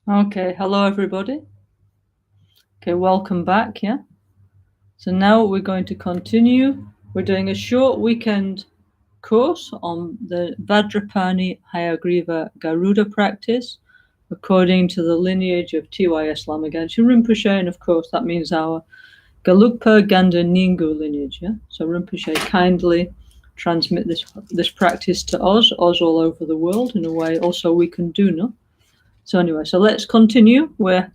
Okay, hello everybody. Okay, welcome back, yeah? So now we're going to continue. We're doing a short weekend course on the Vajrapani Hayagriva Garuda practice according to the lineage of TYS Lama Rinpoche, and of course that means our Gelugpa Ganda Ningu lineage, yeah? So Rinpoche kindly transmit this practice to us all over the world in a way also we can do, no? So anyway, so let's continue. We're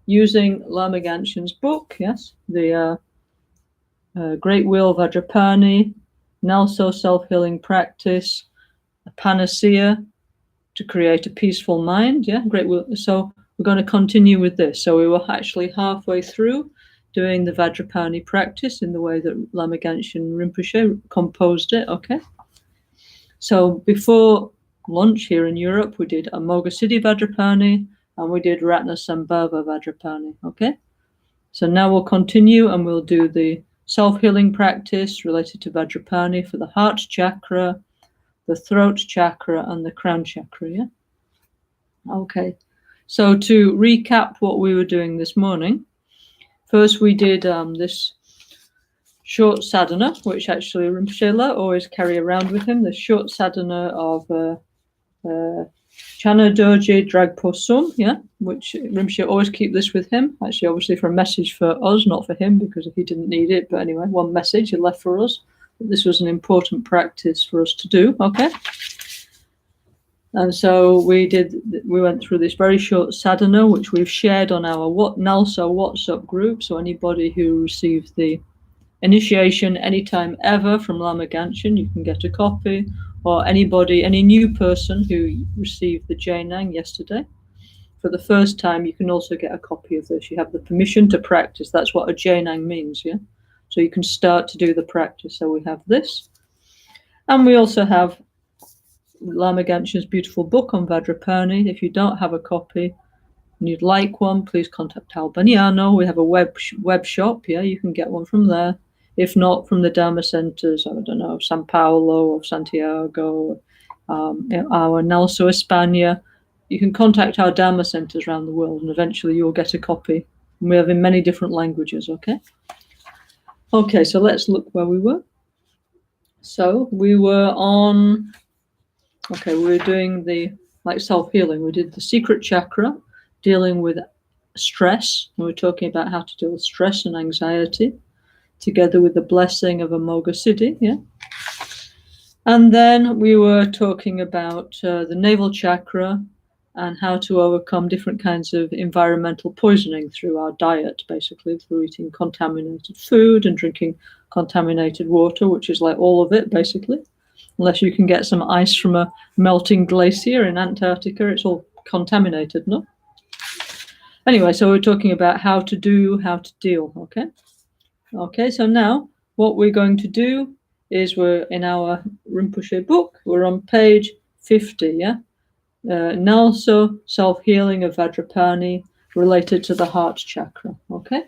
using Lama Ganshin's book, yes, the Great Wheel of Vajrapani, NgalSo self-healing practice, a panacea to create a peaceful mind, yeah, Great Wheel. So we're going to continue with this. So we were actually halfway through doing the Vajrapani practice in the way that Lama Ganshin Rinpoche composed it, okay? So before lunch here in Europe, we did Amoga Siddhi Vajrapani and we did Ratnasambhava Vajrapani, okay? So now we'll continue and we'll do the self-healing practice related to Vajrapani for the heart chakra, the throat chakra, and the crown chakra, yeah? Okay. So to recap what we were doing this morning, first we did this short sadhana, which actually Rinpoche always carry around with him, the short sadhana of Chana Doje Dragpo Sum, yeah, which Rinpoche always keep this with him. Actually, obviously for a message for us, not for him, because he didn't need it. But anyway, one message he left for us. This was an important practice for us to do, okay? And so we went through this very short sadhana, which we've shared on our NgalSo WhatsApp group. So anybody who received the initiation anytime ever from Lama Ganshin, you can get a copy, or anybody, any new person who received the Jainang yesterday for the first time, you can also get a copy of this. You have the permission to practice. That's what a Jainang means, yeah? So you can start to do the practice. So we have this. And we also have Lama Ganshin's beautiful book on Vajrapani. If you don't have a copy and you'd like one, please contact Albagnano. We have a web shop, yeah? You can get one from there. If not, from the Dharma centers, I don't know, San Paulo or Santiago, our NgalSo España. You can contact our Dharma centers around the world and eventually you'll get a copy. And we have in many different languages, okay? Okay, so let's look where we were. So we were on, we were doing the self-healing. We did the secret chakra, dealing with stress. We were talking about how to deal with stress and anxiety, together with the blessing of Amoga Siddhi, yeah? And then we were talking about the navel chakra and how to overcome different kinds of environmental poisoning through our diet, basically, through eating contaminated food and drinking contaminated water, which is like all of it, basically. Unless you can get some ice from a melting glacier in Antarctica, it's all contaminated, no? Anyway, so we're talking about how to deal, okay? Okay, so now what we're going to do is we're in our Rinpoche book, we're on page 50, yeah? NgalSo, self-healing of Vajrapani, related to the heart chakra, okay?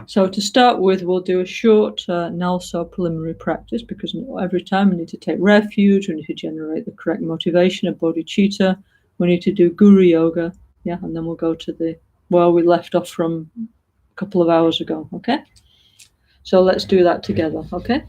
So to start with, we'll do a short NgalSo preliminary practice, because every time we need to take refuge, we need to generate the correct motivation of bodhicitta, we need to do guru yoga, yeah, and then we'll go to where we left off from a couple of hours ago, okay? So let's do that together, okay?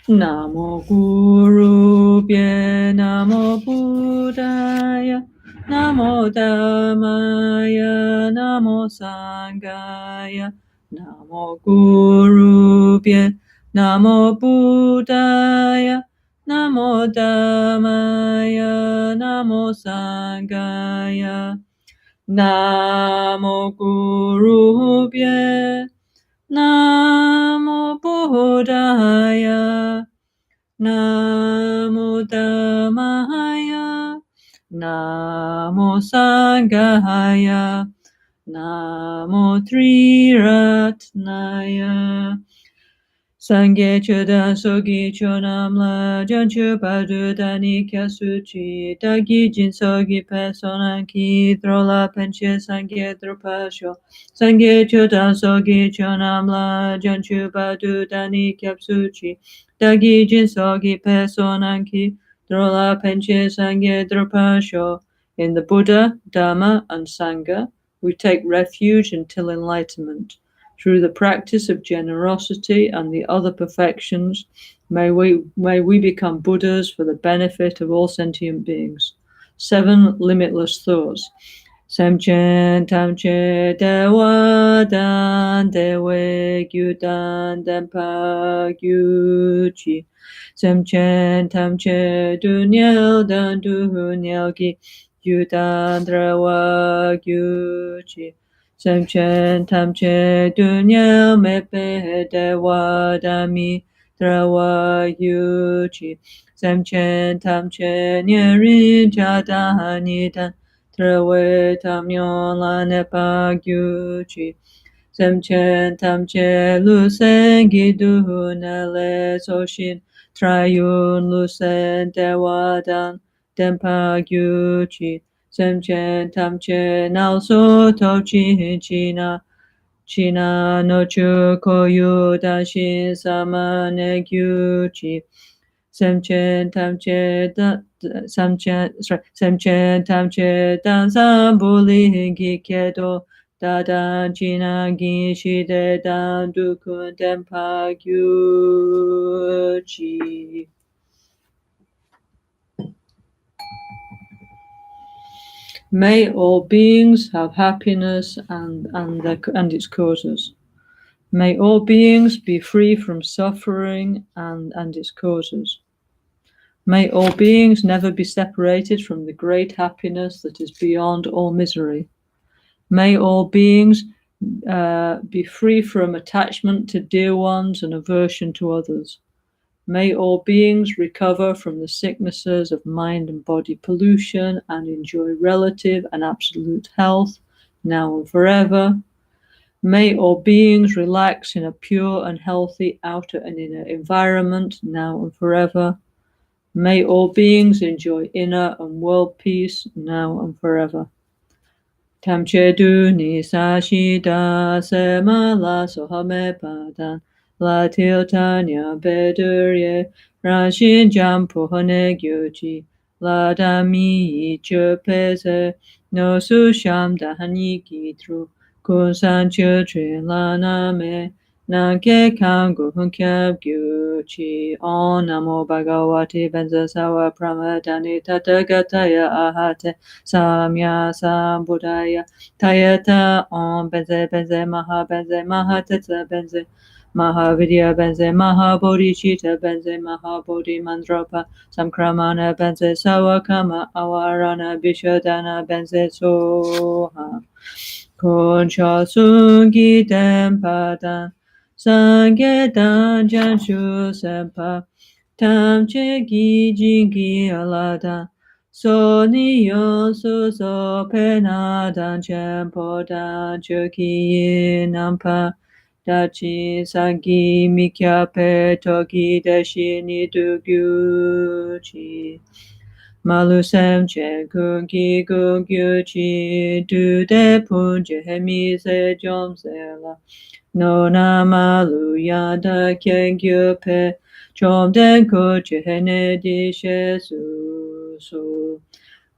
Namo Guru Bhye, Namo Buddhaya, Namo Dhammaya, Namo Sanghaya, Namo Guru Bhye, Namo Buddhaya, Namo Dhammaya, Namo Sanghaya, Namo Guru Bhye, Namo Buddhaya, Namo Dhammaya, Namo Sanghaya, Namo Triratnaya. Sangye chodan sogi chonam la janchu padu dani kya suchi dagi jin sogi pesonan ki drola penche sangye dropasho. Sangye chodan sogi chonam la janchu padu dani kya suchi dagi jin sogi pesonan ki drola penche sangye dropasho. In the Buddha, Dharma, and Sangha, we take refuge until enlightenment. Through the practice of generosity and the other perfections, may we become Buddhas for the benefit of all sentient beings. 7 limitless thoughts. Samchen tamche dewa dan dewe gyudan denpa gyuchi. Samchen tamche dunyel dan dunyel gi gyudan drawa gyuchi. Samchen tamche dunyel mepe dewa dami drawa gyuchi. Samchen tamche nyeri jadani dan Trawe tamyon la nepa gyuchi. Semchen tamche lusen gidu nele soshin. Trayun lusen dewadan dempa gyuchi. Semchen tamche NgalSo tochi china. China no chu koyu dashin samane gyuchi. Semchen tamche dan sambuli gi kedo dadan china gi shide dan dukun denpa gyuchi. May all beings have happiness and its causes. May all beings be free from suffering and its causes. May all beings never be separated from the great happiness that is beyond all misery. May all beings be free from attachment to dear ones and aversion to others. May all beings recover from the sicknesses of mind and body pollution and enjoy relative and absolute health now and forever. May all beings relax in a pure and healthy outer and inner environment now and forever. May all beings enjoy inner and world peace now and forever. Tamche du ni sa shi da se ma la so ha me pa dan la til tanya bedurye ran shin jam po hone gyuchi la da mi che pese no su sham da hani ki tru kun san che tre la na me Nanke kangu hunkyab gyuchi on namo bhagavati benzasawa pramadani tatagataya ahate samya sambuddhaya tayata on benze maha tetsa benze Mahavidya benze Mahabodhicitta benze Mahabodhi mandrapa samkramana benze sawakama awarana bishadana benze soha Koncha sungi tempadan Sangye dan janshu sempa tamche gi jingi alada so niyo su so penadan chempo dan chuki nampa dachi sangi mikya pe toki deshi ni dugyuchi Malusem che gungi gungyuchi du de punje hemi se jom se la no na malu yanda kengyu pe chom den ko che hene di she su su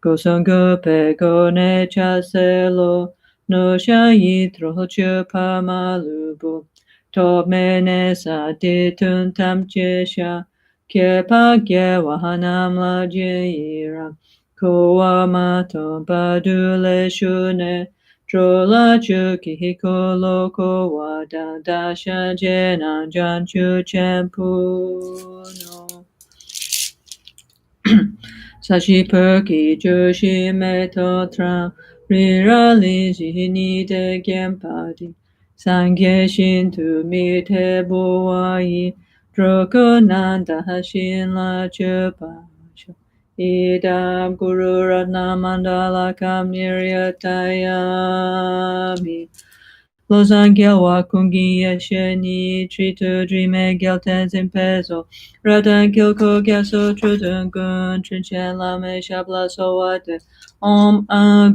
go son go pe go ne cha se lo no sha yi tro che pa malu bu to me ne sa di tun tam che sha Ke pa ge wahanam la jira Koa mato badule shune Trola chuki hiko loko wada dasha jena janchu chempu no Sashi perki joshi meto tram Rira li ni de genpadi Sangye shintu mi te buwai Drogonanda hashin la chupasha Idam guru ratna mandala kam niryatayami Losangya wakungi yasheni tritu drime gelten peso Radan kilko gyaso trudun gun trinchen lame shabla soate Om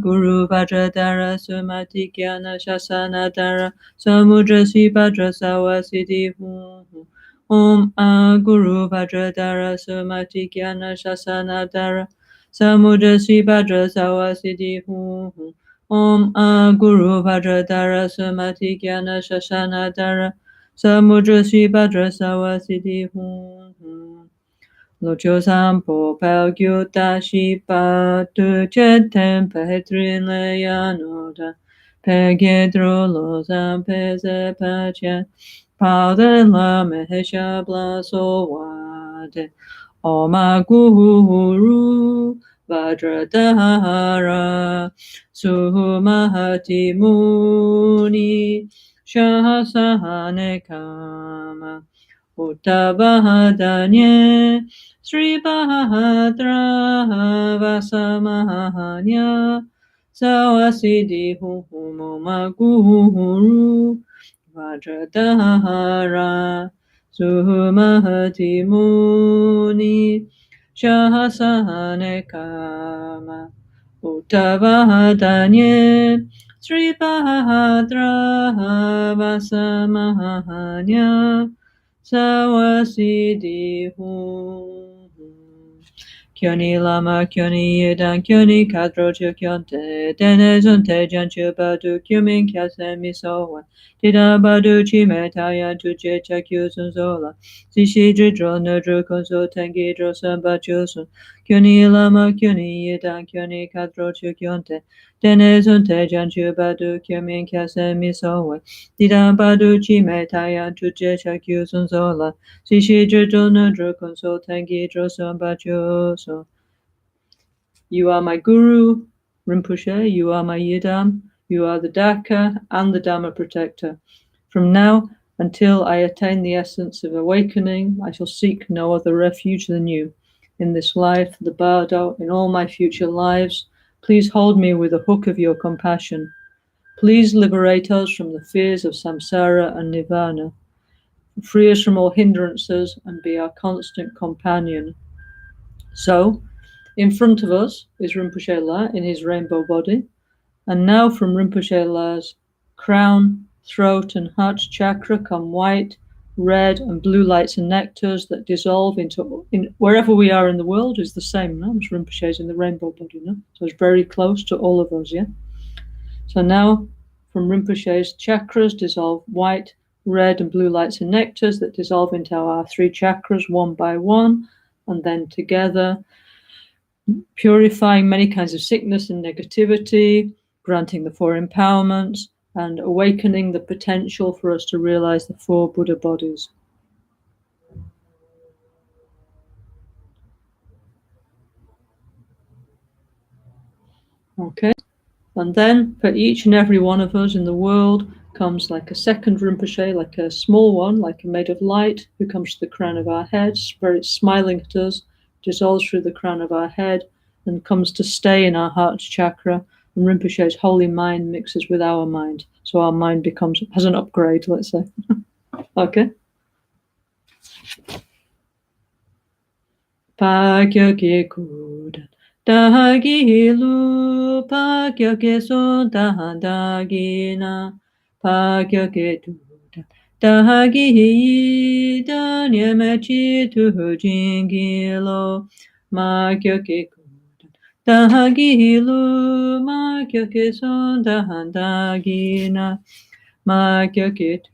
Guru Vajradhara Sumati Gyana Shasana Dara Samudra Sibhadra Sawasiti Hum Om Guru Vajradhara Sumati Gyana Shasana Dara Samudra Sri Bhadra Sawa Siddhi Hum Hum. Om A Guru Bhadra Dara Sumati Jnana Shashana Dara Samudra Sri Bhadra Sawa Siddhi Hum Hum. Locho Sampo Palgyuta Shipa Tu Chetem Petrin Leanoda Pegedro Lozam Peze Pacha Palden La Mehesha Blaso Wade Oma Guru Vajradhara Suhumahati Muni Shahasahane Kama Uttavahadanye Sri Bahadra Vasamahanya Sawasiddhi Humuma Guru Vajradhara Suhumahati Muni Shahasahane Kama Uttavahadanye Sri Bahadra Vasamahanya Sawasiddhi Hum. Kyoni Lama Kyoni Yedan Kyoni Kadrocha Kyonte Denezonte Janchu Badu Kyumin Kyasemi Sowa Dida Badu Chimetaya Tuje Chakyusun Zola Sishi Jidro Nerdru Konso Tengi Drosan Bachusun Kyoni Lama Kyoni Yedan Kyoni Kadrocha Kyonte Denezonte Janchu Badu Kyumin Kyasemi Sowa Dida Badu Chimetaya Tuje Chakyusun Zola Sishi Jidro Nerdru Konso Tengi Drosan Bachusun. You are my Guru, Rinpoche, you are my Yidam, you are the Daka and the Dhamma protector. From now until I attain the essence of awakening, I shall seek no other refuge than you. In this life, the bardo, in all my future lives, please hold me with the hook of your compassion. Please liberate us from the fears of samsara and nirvana. Free us from all hindrances and be our constant companion. So, in front of us is Rinpoche La in his rainbow body, and now from Rinpoche La's crown, throat, and heart chakra come white, red, and blue lights and nectars that dissolve into wherever we are in the world is the same. No? Rinpoche's in the rainbow body, no? So it's very close to all of us, yeah. So now from Rinpoche's chakras dissolve white, red, and blue lights and nectars that dissolve into our three chakras one by one, and then together, purifying many kinds of sickness and negativity, granting the four empowerments, and awakening the potential for us to realize the four Buddha bodies. Okay? And then for each and every one of us in the world comes like a second Rinpoche, like a small one, like made of light, who comes to the crown of our head, spirit smiling at us, dissolves through the crown of our head, and comes to stay in our heart chakra. And Rinpoche's holy mind mixes with our mind. So our mind has an upgrade, let's say. Okay? Pakyoke kudan, dahagilu, pakyoke sundahan dagina, pakyoke tudan, dahagiyi, danyamechi tuhujingilo, makyoke kudan, dahagilu, makyoke sundahan dagina, makyoke tudan.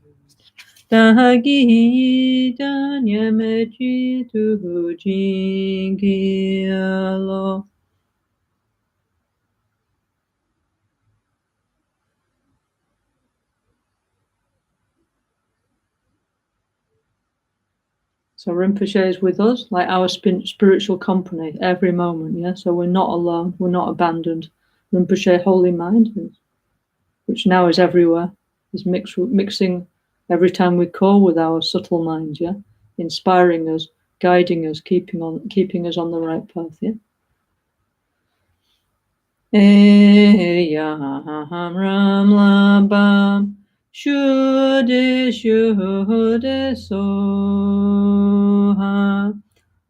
Tahagi danyamechi tuhujingilo. So Rinpoche is with us, like our spiritual company, every moment, yeah? So we're not alone, we're not abandoned. Rinpoche, holy mind, which now is everywhere, is mixing every time we call with our subtle mind, yeah? Inspiring us, guiding us, keeping us on the right path, yeah? Eyam Ram Lambam Shuddhi Soha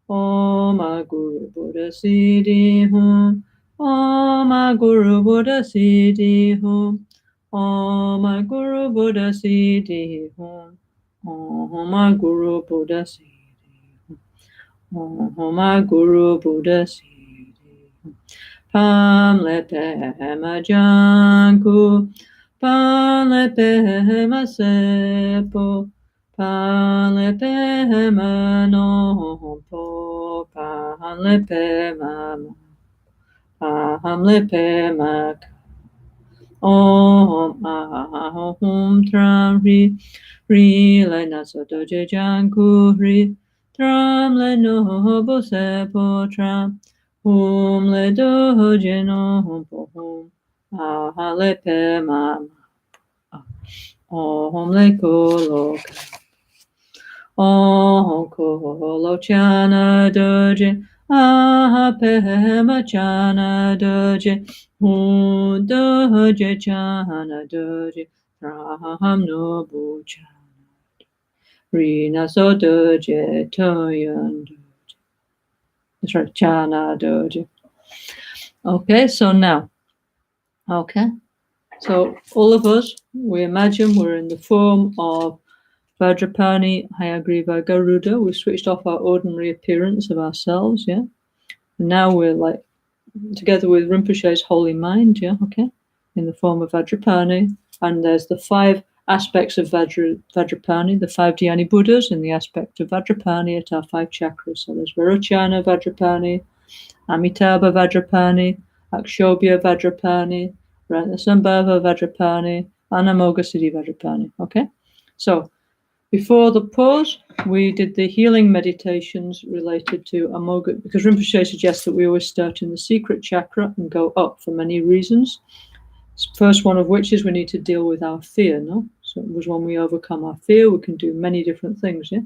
Om Guru Buddha Siddhi Hum Om Guru Buddha Siddhi Hum Om Guru Buddha Siddhi Hum Om Guru Buddha Siddhi Hum Om Guru Buddha Siddhi Pam lepema janku, pam lepema sepo, pam lepema nompo, pam lepema, pam lepema. Om ahum tram ri le naso doje janku ri tram le no bo sepo tram. Le doje no hum le pe ma le kolo kolo chana doje pe ma chana doje doje chana doje ram no bu chana rina so doje toyan doje. That's right, chana doje. Okay, so now, okay, so all of us, we imagine we're in the form of Vajrapani, Hayagriva, Garuda. We switched off our ordinary appearance of ourselves, yeah? And now we're like, together with Rinpoche's holy mind, yeah, okay, in the form of Vajrapani. And there's the 5 aspects of Vajrapani, the 5 Dhyani Buddhas in the aspect of Vajrapani at our 5 chakras. So there's Varochana Vajrapani, Amitabha Vajrapani, Akshobhya Vajrapani, Ratnasambhava Vajrapani, and Amoghasiddhi Vajrapani. Okay? So, before the pause, we did the healing meditations related to Amogha, because Rinpoche suggests that we always start in the secret chakra and go up for many reasons. First one of which is we need to deal with our fear, no? So it was when we overcome our fear, we can do many different things, yeah?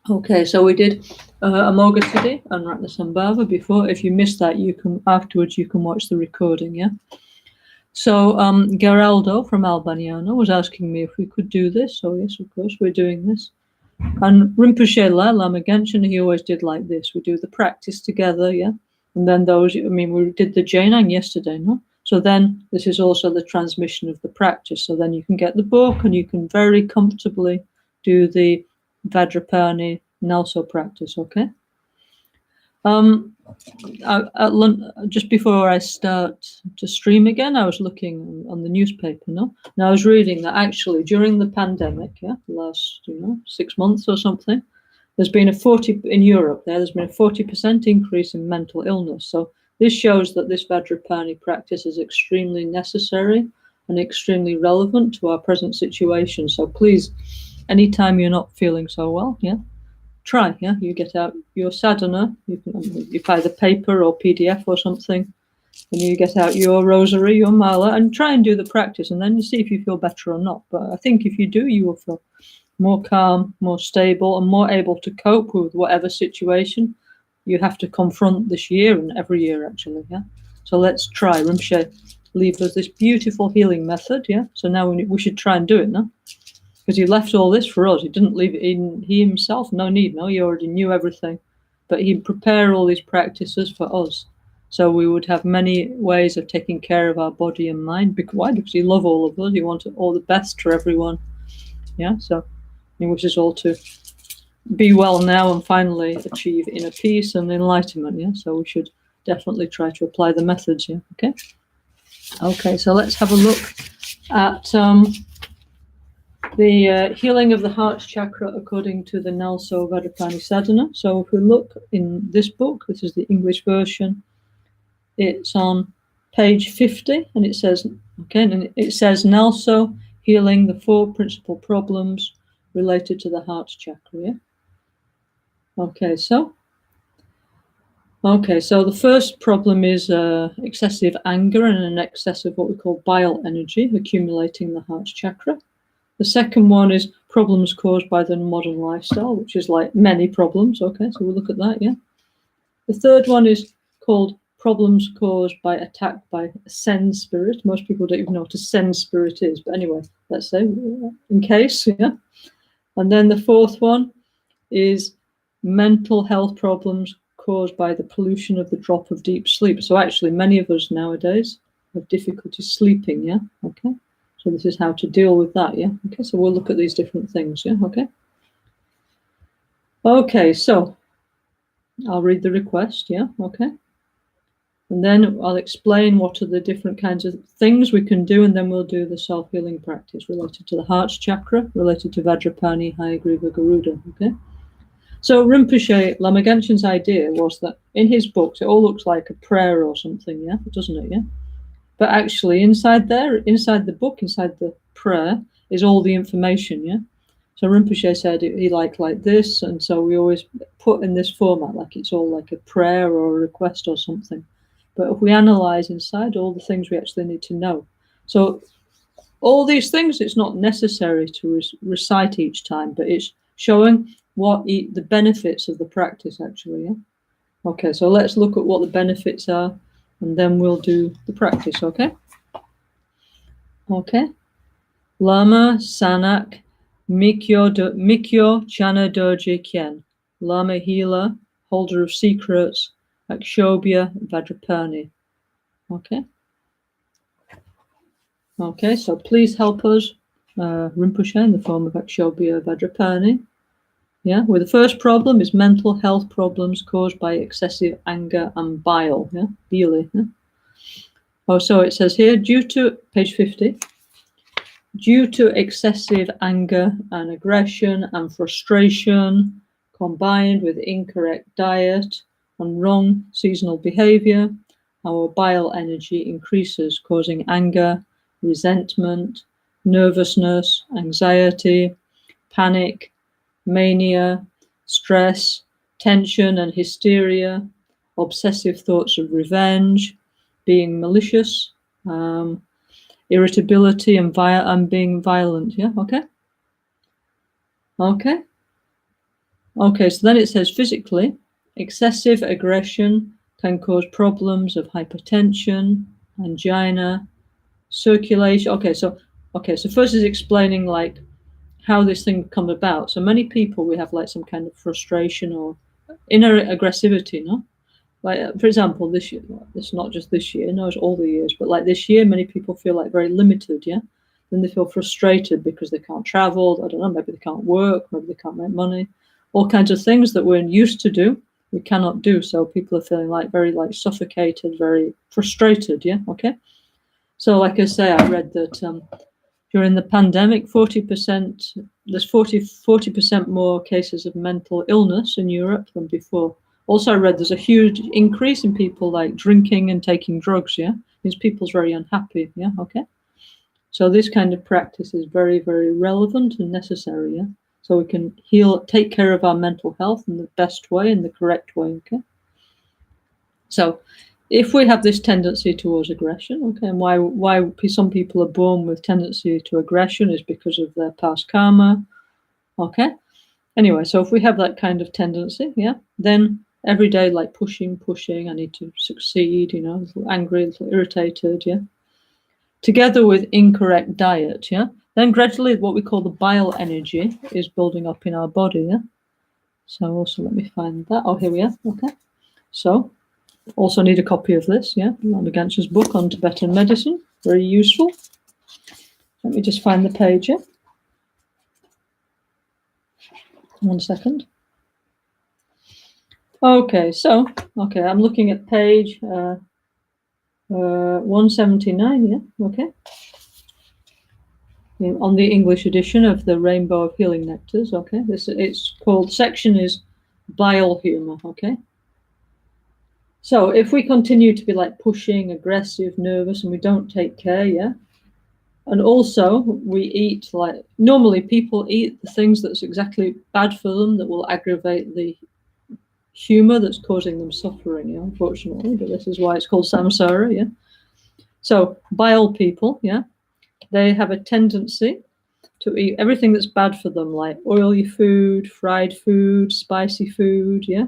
Okay, so we did Amoghasiddhi and Ratnasambhava before. If you missed that, you can afterwards you can watch the recording, yeah? So Geraldo from Albagnano was asking me if we could do this. So yes, of course, we're doing this. And Rinpoche Lama Genshin, he always did like this. We do the practice together, yeah? And then we did the Jainang yesterday, no? So then this is also the transmission of the practice. So then you can get the book and you can very comfortably do the Vajrapani NgalSo practice, okay? Just before I start to stream again, I was looking on the newspaper, no? And I was reading that actually during the pandemic, yeah, the last 6 months or something, there's been in Europe there's been a 40% increase in mental illness. So this shows that this Vajrapani practice is extremely necessary and extremely relevant to our present situation. So please, anytime you're not feeling so well, yeah, try, yeah. You get out your sadhana, you buy the paper or PDF or something, and you get out your rosary, your mala, and try and do the practice, and then you see if you feel better or not. But I think if you do, you will feel more calm, more stable, and more able to cope with whatever situation you have to confront this year and every year, actually, yeah. So let's try. Rinpoche leaves us this beautiful healing method, yeah. So now we should try and do it, no? Because he left all this for us. He didn't leave it in he himself. No need. No, he already knew everything. But he'd prepare all these practices for us. So we would have many ways of taking care of our body and mind. Why? Because he loved all of us. He wanted all the best for everyone. Yeah. So he wishes all to be well now and finally achieve inner peace and enlightenment. Yeah. So we should definitely try to apply the methods. Yeah. Okay. Okay. So let's have a look at the healing of the heart chakra according to the NgalSo Vajrapani Sadhana. So if we look in this book, this is the English version, it's on page 50, and it says, NgalSo healing the 4 principal problems related to the heart chakra. Yeah? Okay, so the first problem is excessive anger and an excess of what we call bile energy accumulating in the heart chakra. The second one is problems caused by the modern lifestyle, which is like many problems. Okay, so we'll look at that, yeah. The third one is called problems caused by attack by a Sen spirit. Most people don't even know what a Sen spirit is, but anyway, let's say, in case, yeah. And then the fourth one is mental health problems caused by the pollution of the drop of deep sleep. So actually, many of us nowadays have difficulty sleeping, yeah, okay. So this is how to deal with that, yeah? Okay, so we'll look at these different things, yeah? Okay. Okay, so I'll read the request, yeah? Okay. And then I'll explain what are the different kinds of things we can do, and then we'll do the self-healing practice related to the heart chakra, related to Vajrapani, Hayagriva, Garuda, okay? So Rinpoche, Lama Genshin's idea was that in his books, it all looks like a prayer or something, yeah? Doesn't it, yeah? But actually inside the book, inside the prayer, is all the information, yeah? So Rinpoche said he liked like this, and so we always put in this format, like it's all like a prayer or a request or something. But if we analyze inside all the things we actually need to know. So all these things, it's not necessary to recite each time, but it's showing what the benefits of the practice actually, yeah? Okay, so let's look at what the benefits are, and then we'll do the practice, okay? Okay. Lama Sanak Mikyo Chana Doji Kien. Lama Healer, Holder of Secrets, Akshobhya Vajrapani. Okay. Okay, so please help us, Rinpoche, in the form of Akshobhya Vajrapani. Yeah, well, the first problem is mental health problems caused by excessive anger and bile. Yeah, bile. Yeah? Oh, so it says here, due to, page 50, due to excessive anger and aggression and frustration, combined with incorrect diet and wrong seasonal behavior, our bile energy increases, causing anger, resentment, nervousness, anxiety, panic, mania, stress, tension and hysteria, obsessive thoughts of revenge, being malicious, irritability and being violent. Yeah, okay? Okay. Okay, so then it says physically, excessive aggression can cause problems of hypertension, angina, circulation. Okay, so first is explaining like how this thing come about. So many people, we have like some kind of frustration or inner aggressivity, no? Like, for example, this year, it's not just this year, no, it's all the years, but like this year, many people feel like very limited, yeah? Then they feel frustrated because they can't travel, I don't know, maybe they can't work, maybe they can't make money, all kinds of things that we're used to do, we cannot do. So people are feeling like very like suffocated, very frustrated, yeah, okay? So like I say, I read that during the pandemic, 40%, there's 40% more cases of mental illness in Europe than before. Also, I read there's a huge increase in people like drinking and taking drugs, yeah? Means people's very unhappy, yeah, okay? So this kind of practice is very, very relevant and necessary, yeah? So we can take care of our mental health in the best way, in the correct way, okay? So if we have this tendency towards aggression, okay, and why some people are born with tendency to aggression is because of their past karma, okay? Anyway, so if we have that kind of tendency, yeah, then every day like pushing, I need to succeed, you know, a little angry, a little irritated, yeah? Together with incorrect diet, yeah? Then gradually what we call the bile energy is building up in our body, yeah? So also let me find that. Oh, here we are, okay. So also need a copy of this, yeah? Lama Genshin's book on Tibetan medicine, very useful. Let me just find the page, yeah? 1 second. Okay, so, I'm looking at page 179, yeah, okay. On the English edition of the Rainbow of Healing Nectars, okay. It's called, section is bile humor, okay. So if we continue to be like pushing, aggressive, nervous, and we don't take care, yeah, and also we eat like, normally people eat the things that's exactly bad for them, that will aggravate the humor that's causing them suffering, yeah, unfortunately, but this is why it's called samsara, yeah. So bile people, yeah, they have a tendency to eat everything that's bad for them, like oily food, fried food, spicy food, yeah.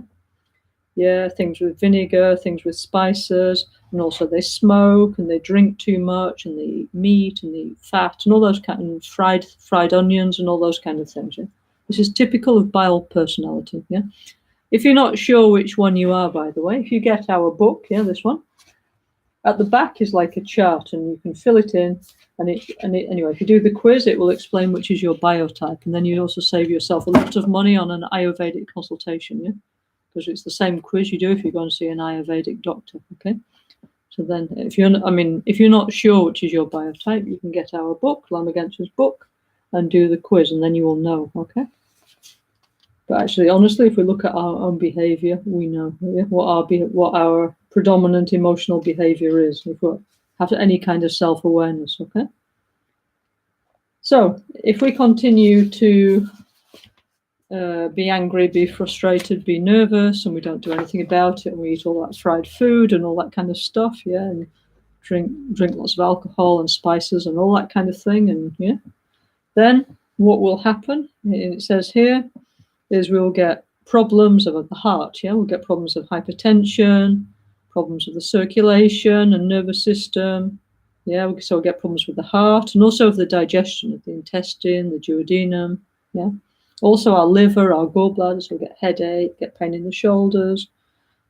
Yeah, things with vinegar, things with spices, and also they smoke and they drink too much and they eat meat and they eat fat and all those kind of fried onions and all those kind of things. Yeah? This is typical of bile personality. Yeah. If you're not sure which one you are, by the way, if you get our book, yeah, this one, at the back is like a chart and you can fill it in. And anyway, if you do the quiz, it will explain which is your biotype, and then you also save yourself a lot of money on an Ayurvedic consultation. Yeah. Because it's the same quiz you do if you go and see an Ayurvedic doctor, okay? So then, if you're not sure which is your biotype, you can get our book, NgalSo's book, and do the quiz, and then you will know. Okay. But actually, honestly, if we look at our own behavior, we know what our predominant emotional behavior is. If we have any kind of self-awareness. Okay. So if we continue to be angry, be frustrated, be nervous, and we don't do anything about it, and we eat all that fried food and all that kind of stuff, yeah, and drink lots of alcohol and spices and all that kind of thing, and yeah, then what will happen, and it says here, is we'll get problems of the heart, yeah, we'll get problems of hypertension, problems of the circulation and nervous system, yeah, so we'll get problems with the heart and also of the digestion of the intestine, the duodenum, yeah. Also our liver, our gallbladders, we'll get headache, get pain in the shoulders.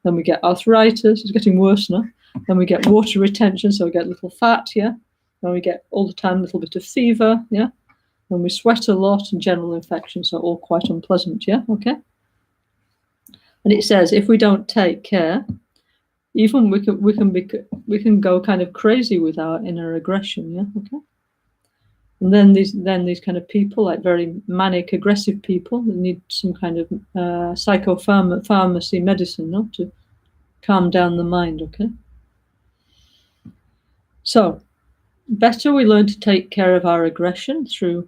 Then we get arthritis, it's getting worse now. Then we get water retention, so we get a little fat, yeah. Then we get all the time a little bit of fever, yeah. Then we sweat a lot and general infections are all quite unpleasant, yeah, okay. And it says if we don't take care, even we can go kind of crazy with our inner aggression, yeah, okay. And then these kind of people, like very manic, aggressive people, that need some kind of psychopharmacy medicine, no, to calm down the mind. Okay. So, better we learn to take care of our aggression through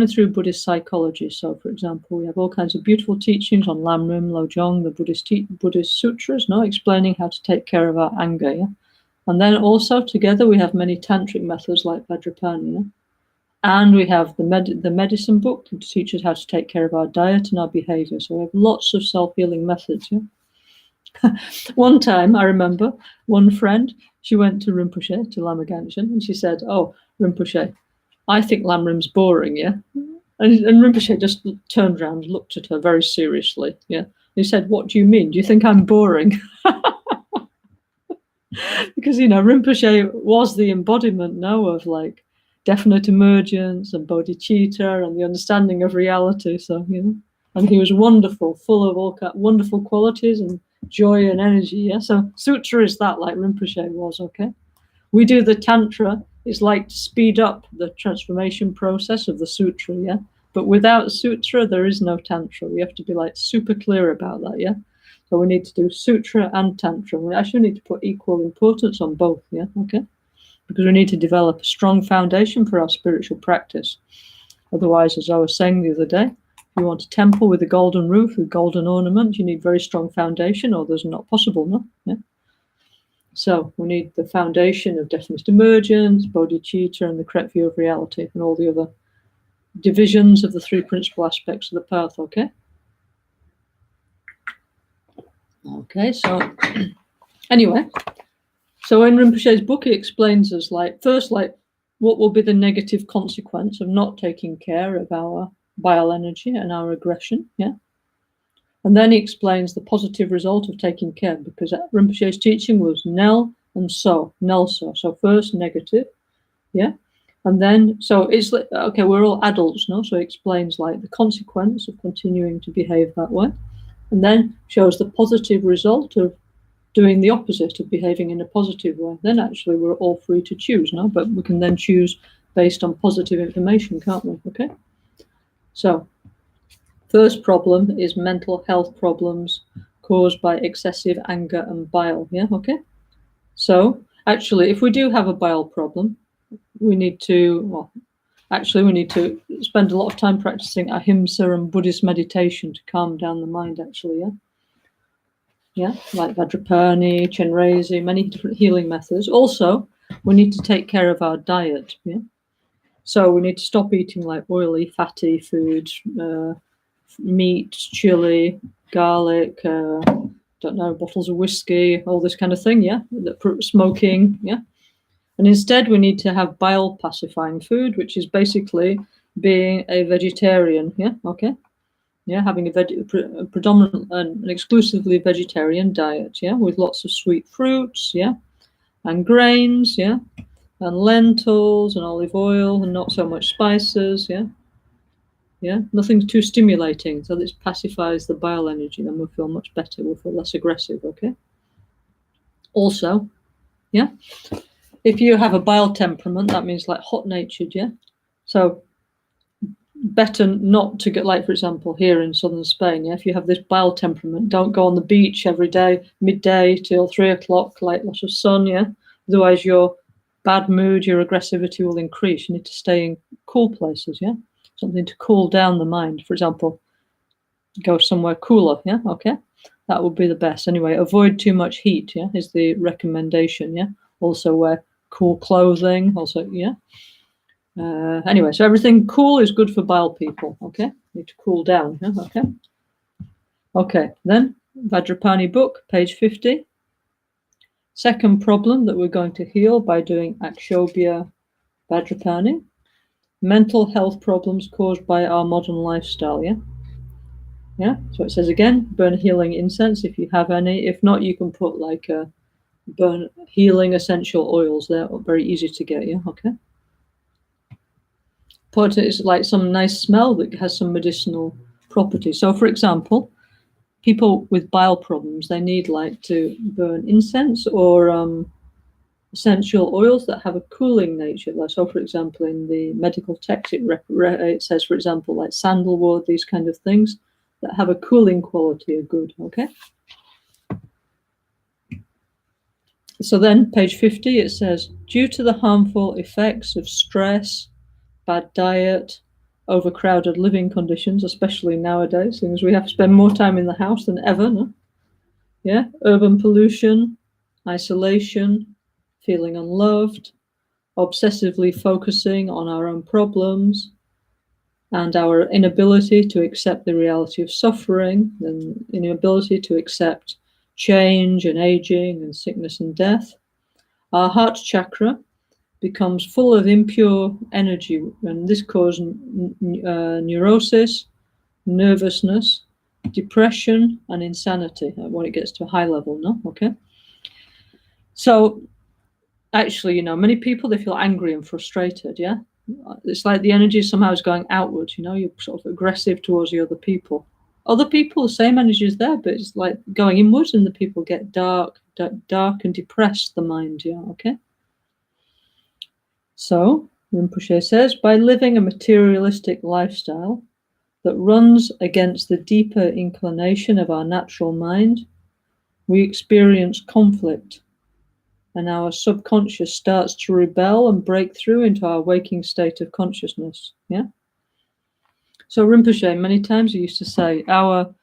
through Buddhist psychology. So, for example, we have all kinds of beautiful teachings on Lamrim, Lojong, the Buddhist sutras, no, explaining how to take care of our anger. Yeah? And then also together we have many tantric methods like Vajrapani. Yeah? And we have the medicine book to teach us how to take care of our diet and our behavior. So we have lots of self-healing methods. Yeah? One time, I remember, one friend, she went to Rinpoche, to Lama Ganshin, and she said, "Oh, Rinpoche, I think Lamrim's boring, yeah?" And Rinpoche just turned around and looked at her very seriously, yeah? He said, "What do you mean? Do you think I'm boring?" Because, Rinpoche was the embodiment now of like definite emergence and bodhicitta and the understanding of reality. So, and he was wonderful, full of all wonderful qualities and joy and energy. Yeah. So sutra is that, like Rinpoche was. Okay. We do the tantra. It's like to speed up the transformation process of the sutra. Yeah. But without sutra, there is no tantra. We have to be like super clear about that. Yeah. So we need to do sutra and tantra. We actually need to put equal importance on both. Yeah. Okay. Because we need to develop a strong foundation for our spiritual practice. Otherwise, as I was saying the other day, if you want a temple with a golden roof with golden ornaments, you need very strong foundation, or there's not possible, no? Yeah? So we need the foundation of definite emergence, bodhicitta, and the correct view of reality, and all the other divisions of the three principal aspects of the path, okay? Okay, so anyway, so in Rinpoche's book, he explains us first, what will be the negative consequence of not taking care of our bile energy and our aggression, yeah? And then he explains the positive result of taking care, because Rinpoche's teaching was NgalSo. So first negative, yeah? And then, so it's like, okay, we're all adults, no? So he explains the consequence of continuing to behave that way. And then shows the positive result of doing the opposite, of behaving in a positive way. Then actually we're all free to choose, no? But we can then choose based on positive information, can't we? Okay. So first problem is mental health problems caused by excessive anger and bile. Yeah. Okay. So actually, if we do have a bile problem, we need to spend a lot of time practicing ahimsa and Buddhist meditation to calm down the mind, actually. Yeah. Yeah, like Vajrapani, Chenrezig, many different healing methods. Also, we need to take care of our diet. Yeah, so we need to stop eating like oily, fatty foods, meat, chili, garlic, bottles of whiskey, all this kind of thing. Yeah, smoking. Yeah, and instead we need to have bile pacifying food, which is basically being a vegetarian. Yeah, okay. Yeah, having a predominant and exclusively vegetarian diet, yeah, with lots of sweet fruits, yeah, and grains, yeah, and lentils and olive oil and not so much spices, yeah, nothing too stimulating, so this pacifies the bile energy, then we'll feel much better, we'll feel less aggressive, okay. Also, Yeah. If you have a bile temperament, that means like hot-natured, yeah. So better not to get, like, for example, here in southern Spain, yeah, if you have this bile temperament, don't go on the beach every day, midday till 3 o'clock, like lots of sun, yeah. Otherwise, your bad mood, your aggressivity will increase. You need to stay in cool places, yeah. Something to cool down the mind. For example, go somewhere cooler, yeah. Okay, that would be the best. Anyway, avoid too much heat, yeah, is the recommendation, yeah. Also wear cool clothing, also, yeah. Anyway, so everything cool is good for bile people, okay? Need to cool down, yeah? Okay. Okay, then Vajrapani book, page 50. Second problem that we're going to heal by doing Akshobhya Vajrapani. Mental health problems caused by our modern lifestyle, yeah? Yeah, so it says again, burn healing incense if you have any. If not, you can put like burn healing essential oils. They're very easy to get, yeah? Okay. Put it like some nice smell that has some medicinal properties. So, for example, people with bile problems, they need like to burn incense or essential oils that have a cooling nature. So, for example, in the medical text, it says, for example, like sandalwood, these kind of things that have a cooling quality are good. Okay. So then, page 50, it says, due to the harmful effects of stress, bad diet, overcrowded living conditions, especially nowadays, since we have to spend more time in the house than ever, no? Yeah, urban pollution, isolation, feeling unloved, obsessively focusing on our own problems, and our inability to accept the reality of suffering, and inability to accept change and aging and sickness and death. Our heart chakra becomes full of impure energy, and this causes neurosis, nervousness, depression, and insanity when it gets to a high level, no? Okay. So actually, many people, they feel angry and frustrated, yeah? It's like the energy somehow is going outwards, you're sort of aggressive towards the other people. Other people, the same energy is there, but it's like going inwards, and the people get dark and depressed, the mind, yeah, okay? So, Rinpoche says, by living a materialistic lifestyle that runs against the deeper inclination of our natural mind, we experience conflict, and our subconscious starts to rebel and break through into our waking state of consciousness. Yeah. So Rinpoche many times he used to say, our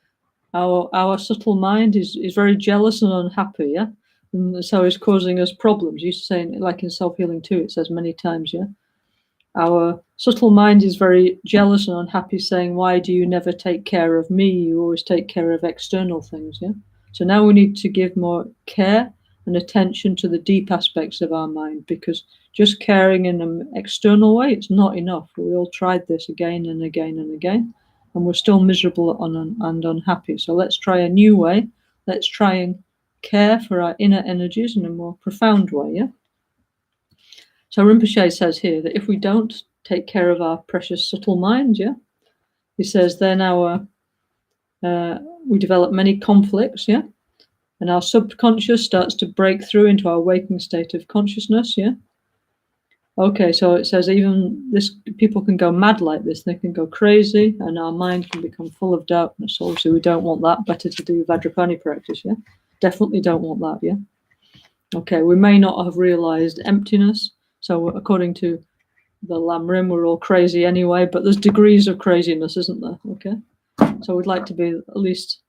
subtle mind is very jealous and unhappy. Yeah. And so it's causing us problems. He used to say, like in self-healing too, it says many times, yeah. Our subtle mind is very jealous and unhappy, saying, why do you never take care of me? You always take care of external things. Yeah. So now we need to give more care and attention to the deep aspects of our mind, because just caring in an external way, it's not enough. We all tried this again and again and again, and we're still miserable and unhappy. So let's try a new way. Let's try and care for our inner energies in a more profound way. Yeah. So Rinpoche says here that if we don't take care of our precious subtle mind, yeah, he says then we develop many conflicts, yeah, and our subconscious starts to break through into our waking state of consciousness, yeah. Okay, so it says even people can go mad like this, they can go crazy, and our mind can become full of darkness. Obviously, we don't want that. Better to do Vajrapani practice, yeah. Definitely don't want that, yeah. Okay, we may not have realized emptiness. So according to the Lamrim, we're all crazy anyway, but there's degrees of craziness, isn't there? Okay. So we'd like to be at least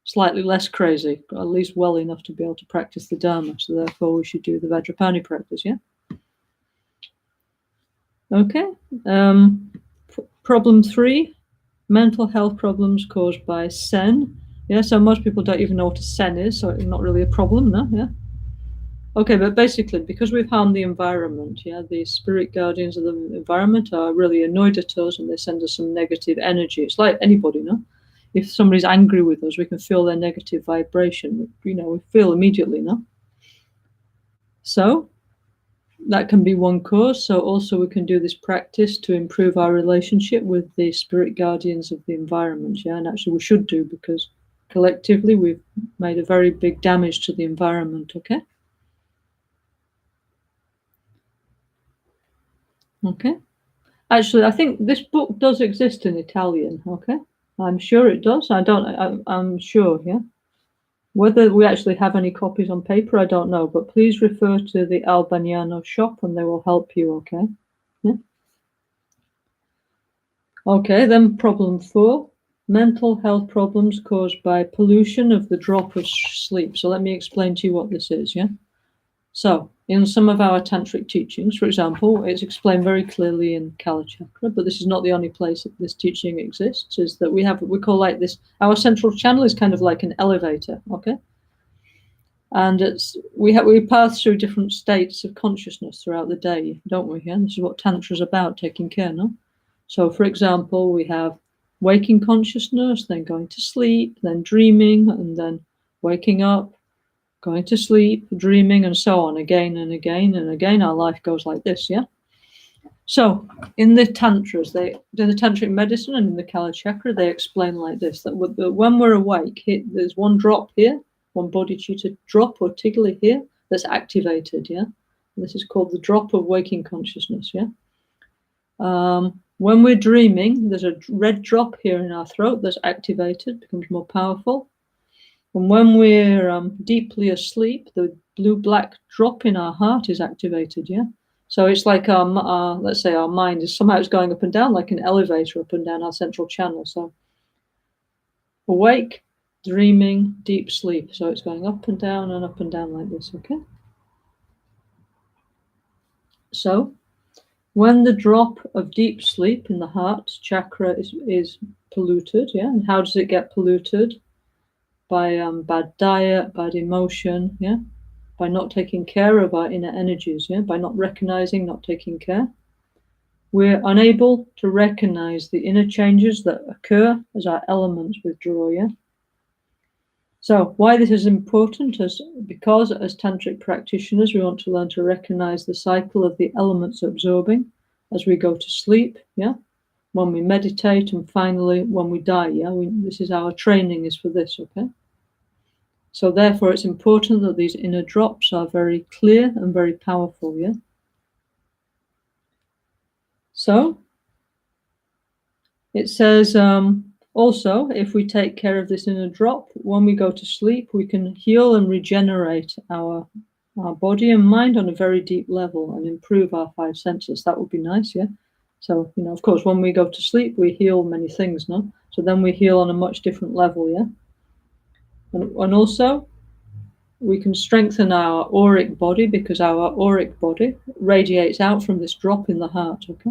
slightly less crazy, but at least well enough to be able to practice the Dharma. So therefore we should do the Vajrapani practice, yeah? Okay. Problem 3, mental health problems caused by sen. Yeah, so most people don't even know what a sen is, so it's not really a problem, no? Yeah. Okay, but basically, because we've harmed the environment, yeah, the spirit guardians of the environment are really annoyed at us, and they send us some negative energy. It's like anybody, no? If somebody's angry with us, we can feel their negative vibration. We feel immediately, no? So that can be one cause. So also we can do this practice to improve our relationship with the spirit guardians of the environment, yeah? And actually we should do, because collectively we've made a very big damage to the environment, okay? Okay. Actually, I think this book does exist in Italian. Okay. I'm sure it does. I'm sure, yeah. Whether we actually have any copies on paper, I don't know, but please refer to the Albagnano shop and they will help you, okay? Yeah. Okay, then problem 4, mental health problems caused by pollution of the drop of sleep. So let me explain to you what this is, yeah? So in some of our tantric teachings, for example, it's explained very clearly in Kala Chakra, but this is not the only place that this teaching exists, is that we call like this, our central channel is kind of like an elevator, okay? And we pass through different states of consciousness throughout the day, don't we? Yeah, this is what Tantra is about, taking care, no? So, for example, we have waking consciousness, then going to sleep, then dreaming, and then waking up, going to sleep, dreaming, and so on, again and again and again. Our life goes like this, yeah? So, in the Tantras, in the Tantric medicine and in the Kala Chakra, they explain like this, that when we're awake, there's one drop here, one bodhicitta drop or tigli here that's activated, yeah? And this is called the drop of waking consciousness, yeah? When we're dreaming, there's a red drop here in our throat that's activated, becomes more powerful. And when we're deeply asleep, the blue-black drop in our heart is activated, yeah? So it's like let's say our mind is somehow it's going up and down, like an elevator up and down our central channel. So awake, dreaming, deep sleep. So it's going up and down like this, okay? So when the drop of deep sleep in the heart chakra is polluted, yeah? And how does it get polluted? By bad diet, bad emotion, yeah? By not taking care of our inner energies, yeah? By not recognizing, not taking care. We're unable to recognize the inner changes that occur as our elements withdraw, yeah? So why this is important is because as tantric practitioners, we want to learn to recognize the cycle of the elements absorbing as we go to sleep, yeah? When we meditate, and finally when we die, yeah? This is our training is for this, okay? So therefore it's important that these inner drops are very clear and very powerful, yeah? So it says also, if we take care of this inner drop, when we go to sleep, we can heal and regenerate our body and mind on a very deep level and improve our 5 senses. That would be nice, yeah? So, of course, when we go to sleep, we heal many things, no? So then we heal on a much different level, yeah? And also, we can strengthen our auric body because our auric body radiates out from this drop in the heart, okay?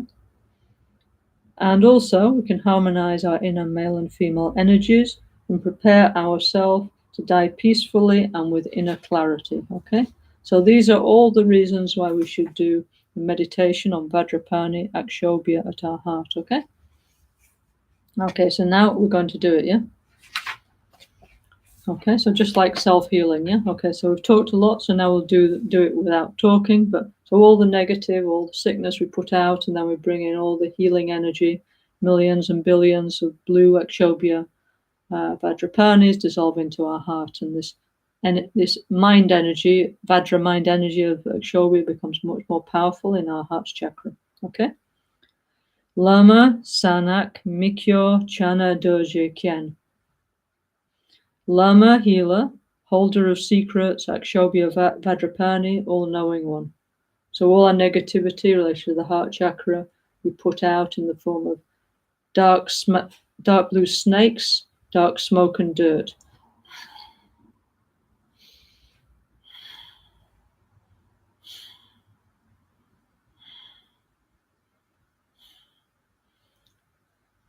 And also, we can harmonize our inner male and female energies and prepare ourselves to die peacefully and with inner clarity, okay? So these are all the reasons why we should do a meditation on Vajrapani, Akshobhya at our heart, okay? Okay, so now we're going to do it, yeah? Okay, so just like self-healing, yeah? Okay, so we've talked a lot, so now we'll do it without talking. But so all the negative, all the sickness we put out, and then we bring in all the healing energy, millions and billions of blue Akshobhya Vajrapanis dissolve into our heart. And this mind energy, Vajra mind energy of Akshobhya becomes much more powerful in our heart chakra, okay? Lama, Sanak, Mikyo, Chana, Doje, Kyen. Lama, healer, holder of secrets, Akshobhya Vajrapani, all-knowing one. So all our negativity related to the heart chakra we put out in the form of dark blue snakes, dark smoke and dirt.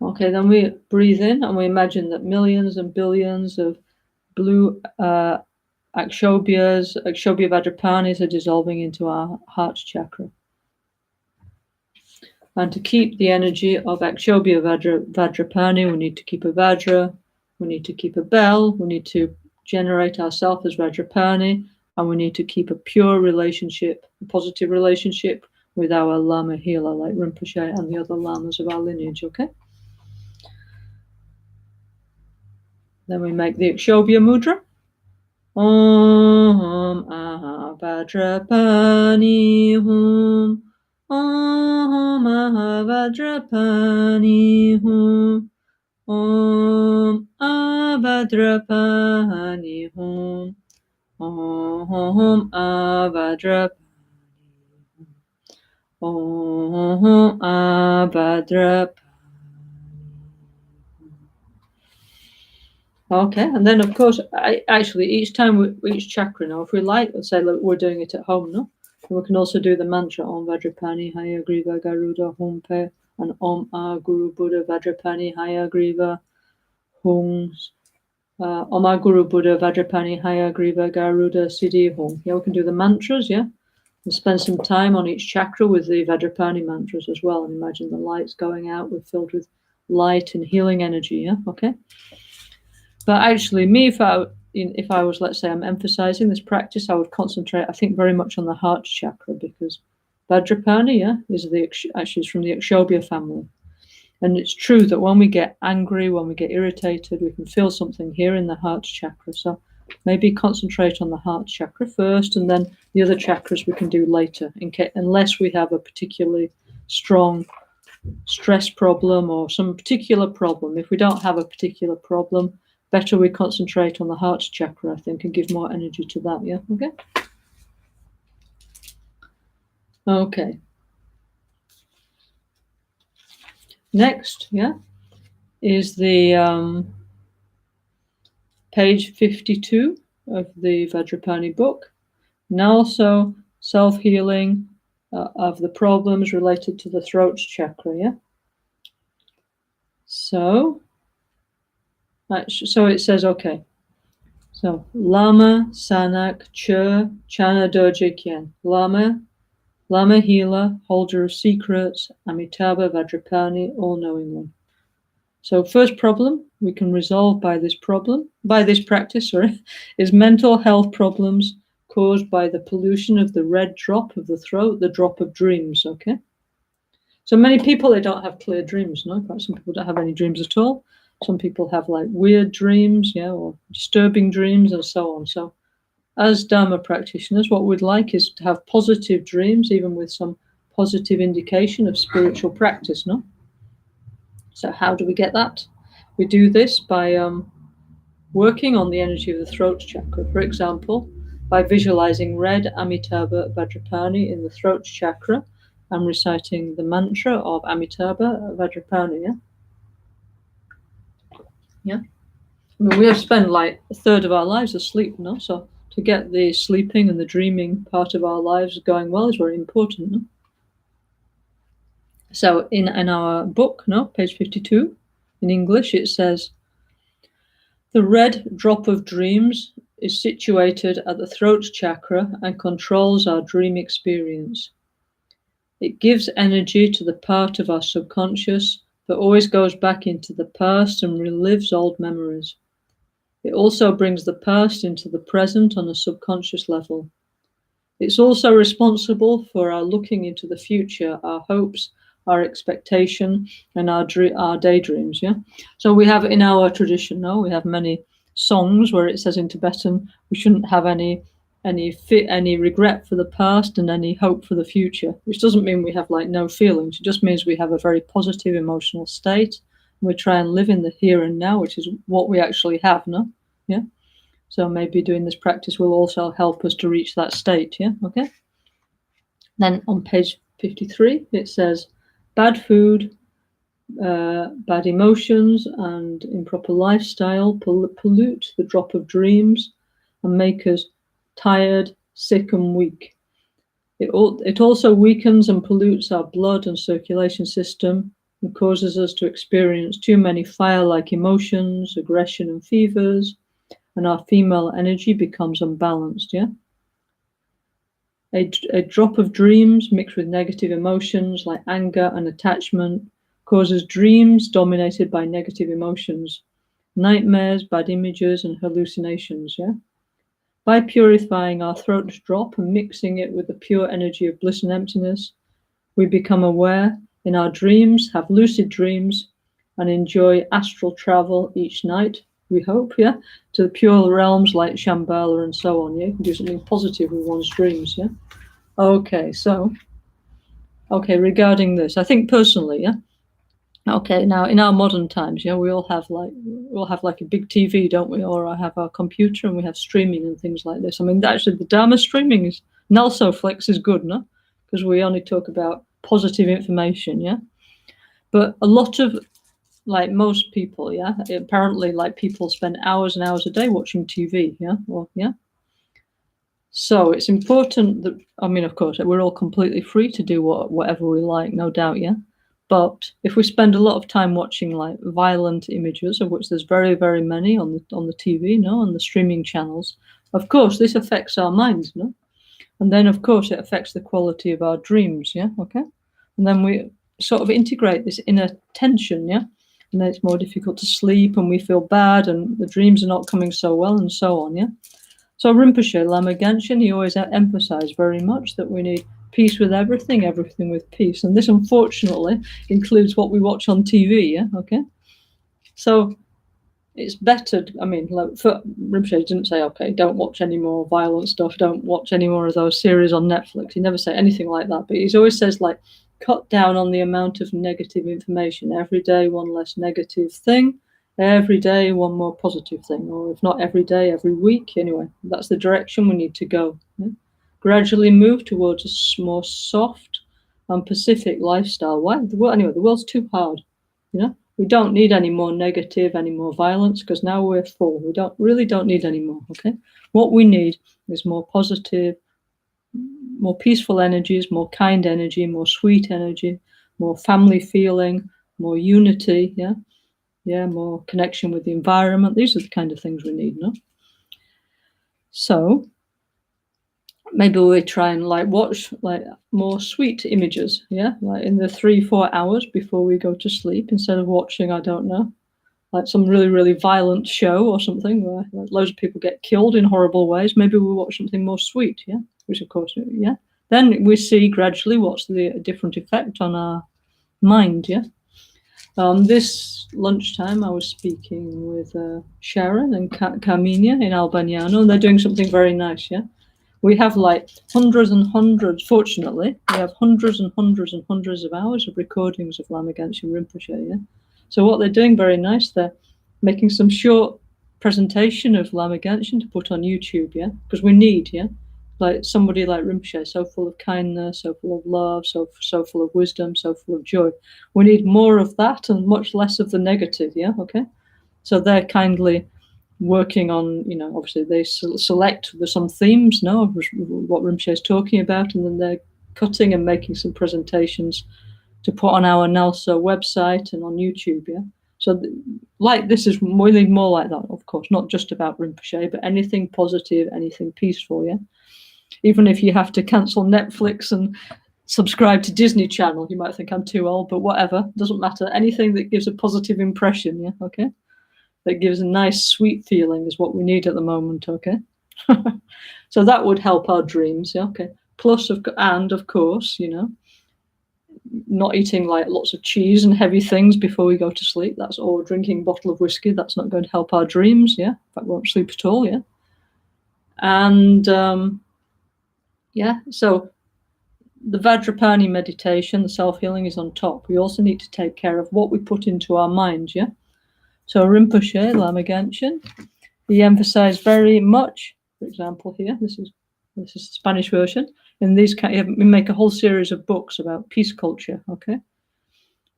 Okay, then we breathe in and we imagine that millions and billions of blue Akshobhya Vajrapanis are dissolving into our heart chakra. And to keep the energy of Akshobhya Vajrapani, we need to keep a Vajra, we need to keep a bell, we need to generate ourselves as Vajrapani, and we need to keep a pure relationship, a positive relationship with our Lama healer, like Rinpoche and the other Lamas of our lineage, okay? Then we make the Akshobhya Mudra. Om Aha Vajrapani Hum. Om Vajrapani Hum. Om Vajrapani Hum. Om Vajrapani. Om Vajrapani. Okay, and then of course, actually each time each chakra, now if we like, let's say we're doing it at home, no? And we can also do the mantra Om Vajrapani Hayagriva Garuda Humpe and Om Guru Buddha Vajrapani Hayagriva Hum. Om Guru Buddha Vajrapani Hayagriva Garuda Siddhi Hum. Yeah, we can do the mantras, yeah? And spend some time on each chakra with the Vajrapani mantras as well. And imagine the lights going out, we're filled with light and healing energy, yeah? Okay. But actually, me, if I was, let's say, I'm emphasizing this practice, I would concentrate, I think, very much on the heart chakra, because Vajrapani, yeah, is actually from the Akshobhya family. And it's true that when we get angry, when we get irritated, we can feel something here in the heart chakra. So maybe concentrate on the heart chakra first, and then the other chakras we can do later, unless we have a particularly strong stress problem or some particular problem. If we don't have a particular problem, better we concentrate on the heart chakra, I think, and give more energy to that, yeah? Okay? Okay. Next, yeah, is the page 52 of the Vajrapani book. NgalSo, self-healing of the problems related to the throat chakra, yeah? So it says, okay. So, Lama, Sanak, Chur, Chana Doje Kien. Lama healer, holder of secrets, Amitabha Vajrapani, all-knowing one. So first problem we can resolve by this practice, is mental health problems caused by the pollution of the red drop of the throat, the drop of dreams, okay? So many people, they don't have clear dreams, no? In fact, some people don't have any dreams at all. Some people have like weird dreams, yeah, or disturbing dreams and so on. So as Dharma practitioners, what we'd like is to have positive dreams, even with some positive indication of spiritual practice, no? So how do we get that? We do this by working on the energy of the throat chakra. For example, by visualizing red Amitabha Vajrapani in the throat chakra and reciting the mantra of Amitabha Vajrapani, yeah? Yeah? I mean, we have spent like a third of our lives asleep, no? So to get the sleeping and the dreaming part of our lives going well is very important, no? So in our book, no, page 52, in English, it says, the red drop of dreams is situated at the throat chakra and controls our dream experience. It gives energy to the part of our subconscious that always goes back into the past and relives old memories. It also brings the past into the present on a subconscious level. It's also responsible for our looking into the future, our hopes, our expectation, and our daydreams, yeah? So we have in our tradition, no, we have many songs where it says in Tibetan, we shouldn't have any regret for the past and any hope for the future, which doesn't mean we have like no feelings. It just means we have a very positive emotional state. And we try and live in the here and now, which is what we actually have, no? Yeah? So maybe doing this practice will also help us to reach that state, yeah? Okay? Then on page 53, it says, bad food, bad emotions, and improper lifestyle pollute the drop of dreams and make us tired, sick, and weak. It also weakens and pollutes our blood and circulation system and causes us to experience too many fire-like emotions, aggression, and fevers, and our female energy becomes unbalanced, yeah? A drop of dreams mixed with negative emotions like anger and attachment causes dreams dominated by negative emotions, nightmares, bad images, and hallucinations, yeah? By purifying our throat drop and mixing it with the pure energy of bliss and emptiness, we become aware in our dreams, have lucid dreams, and enjoy astral travel each night, we hope, yeah, to the pure realms like Shambhala and so on, yeah? You can do something positive with one's dreams, yeah? Okay, so Okay, regarding this, I think personally, yeah. Okay, now in our modern times, yeah, we'll have like a big TV, don't we? Or I have our computer and we have streaming and things like this. I mean, actually, the Dharma streaming is NgalSo Flex is good, no? Because we only talk about positive information, yeah. But a lot of like most people, yeah, apparently like people spend hours and hours a day watching TV, yeah, or yeah. So it's important that, I mean, of course, we're all completely free to do whatever we like, no doubt, yeah. But if we spend a lot of time watching like violent images, of which there's very, very many on the TV, no, on the streaming channels, of course, this affects our minds, no, and then of course it affects the quality of our dreams, yeah, okay, and then we sort of integrate this inner tension, yeah, and then it's more difficult to sleep, and we feel bad, and the dreams are not coming so well, and so on, yeah. So Rinpoche, Lama Genshin, he always emphasized very much that we need peace with everything, everything with peace. And this, unfortunately, includes what we watch on TV, yeah, okay? So it's better, I mean, like, Rinpoche didn't say, okay, don't watch any more violent stuff, don't watch any more of those series on Netflix. He never said anything like that, but he always says, like, cut down on the amount of negative information. Every day, one less negative thing. Every day, one more positive thing, or if not every day, every week. Anyway, that's the direction we need to go. Yeah? Gradually move towards a more soft and pacific lifestyle. Why? Anyway, the world's too hard. You know, we don't need any more negative, any more violence, because now we're full. We don't need any more. Okay, what we need is more positive, more peaceful energies, more kind energy, more sweet energy, more family feeling, more unity. Yeah, more connection with the environment. These are the kind of things we need, no? So maybe we try and like watch like more sweet images, yeah, like in the 3-4 hours before we go to sleep, instead of watching, I don't know, like some really, really violent show or something where like, loads of people get killed in horrible ways. Maybe we watch something more sweet, yeah, which of course, yeah. Then we see gradually what's the different effect on our mind, yeah. This lunchtime, I was speaking with Sharon and Carminia in Albagnano, and they're doing something very nice, yeah? We have like hundreds and hundreds, fortunately, we have hundreds and hundreds and hundreds of hours of recordings of Lama Genshin Rinpoche, yeah? So what they're doing very nice, they're making some short presentation of Lama Genshin to put on YouTube, yeah? Because we need, yeah? Like somebody like Rinpoche, so full of kindness, so full of love, so full of wisdom, so full of joy. We need more of that and much less of the negative, yeah, okay? So they're kindly working on, you know, obviously they select some themes, no, of what Rinpoche is talking about, and then they're cutting and making some presentations to put on our NgalSo website and on YouTube, yeah? So like this is really more like that, of course, not just about Rinpoche, but anything positive, anything peaceful, yeah? Even if you have to cancel Netflix and subscribe to Disney Channel, you might think I'm too old, but whatever, doesn't matter. Anything that gives a positive impression, yeah, okay? That gives a nice, sweet feeling is what we need at the moment, okay? So that would help our dreams, yeah, okay? Plus, of course, you know, not eating like lots of cheese and heavy things before we go to sleep. That's all. Drinking a bottle of whiskey, that's not going to help our dreams, yeah? In fact, we won't sleep at all, yeah? And yeah, so the Vajrapani meditation, the self-healing, is on top. We also need to take care of what we put into our minds, yeah? So Rinpoche, Lama Genshin, he emphasized very much, for example, here, this is the Spanish version, in these, we make a whole series of books about peace culture, okay?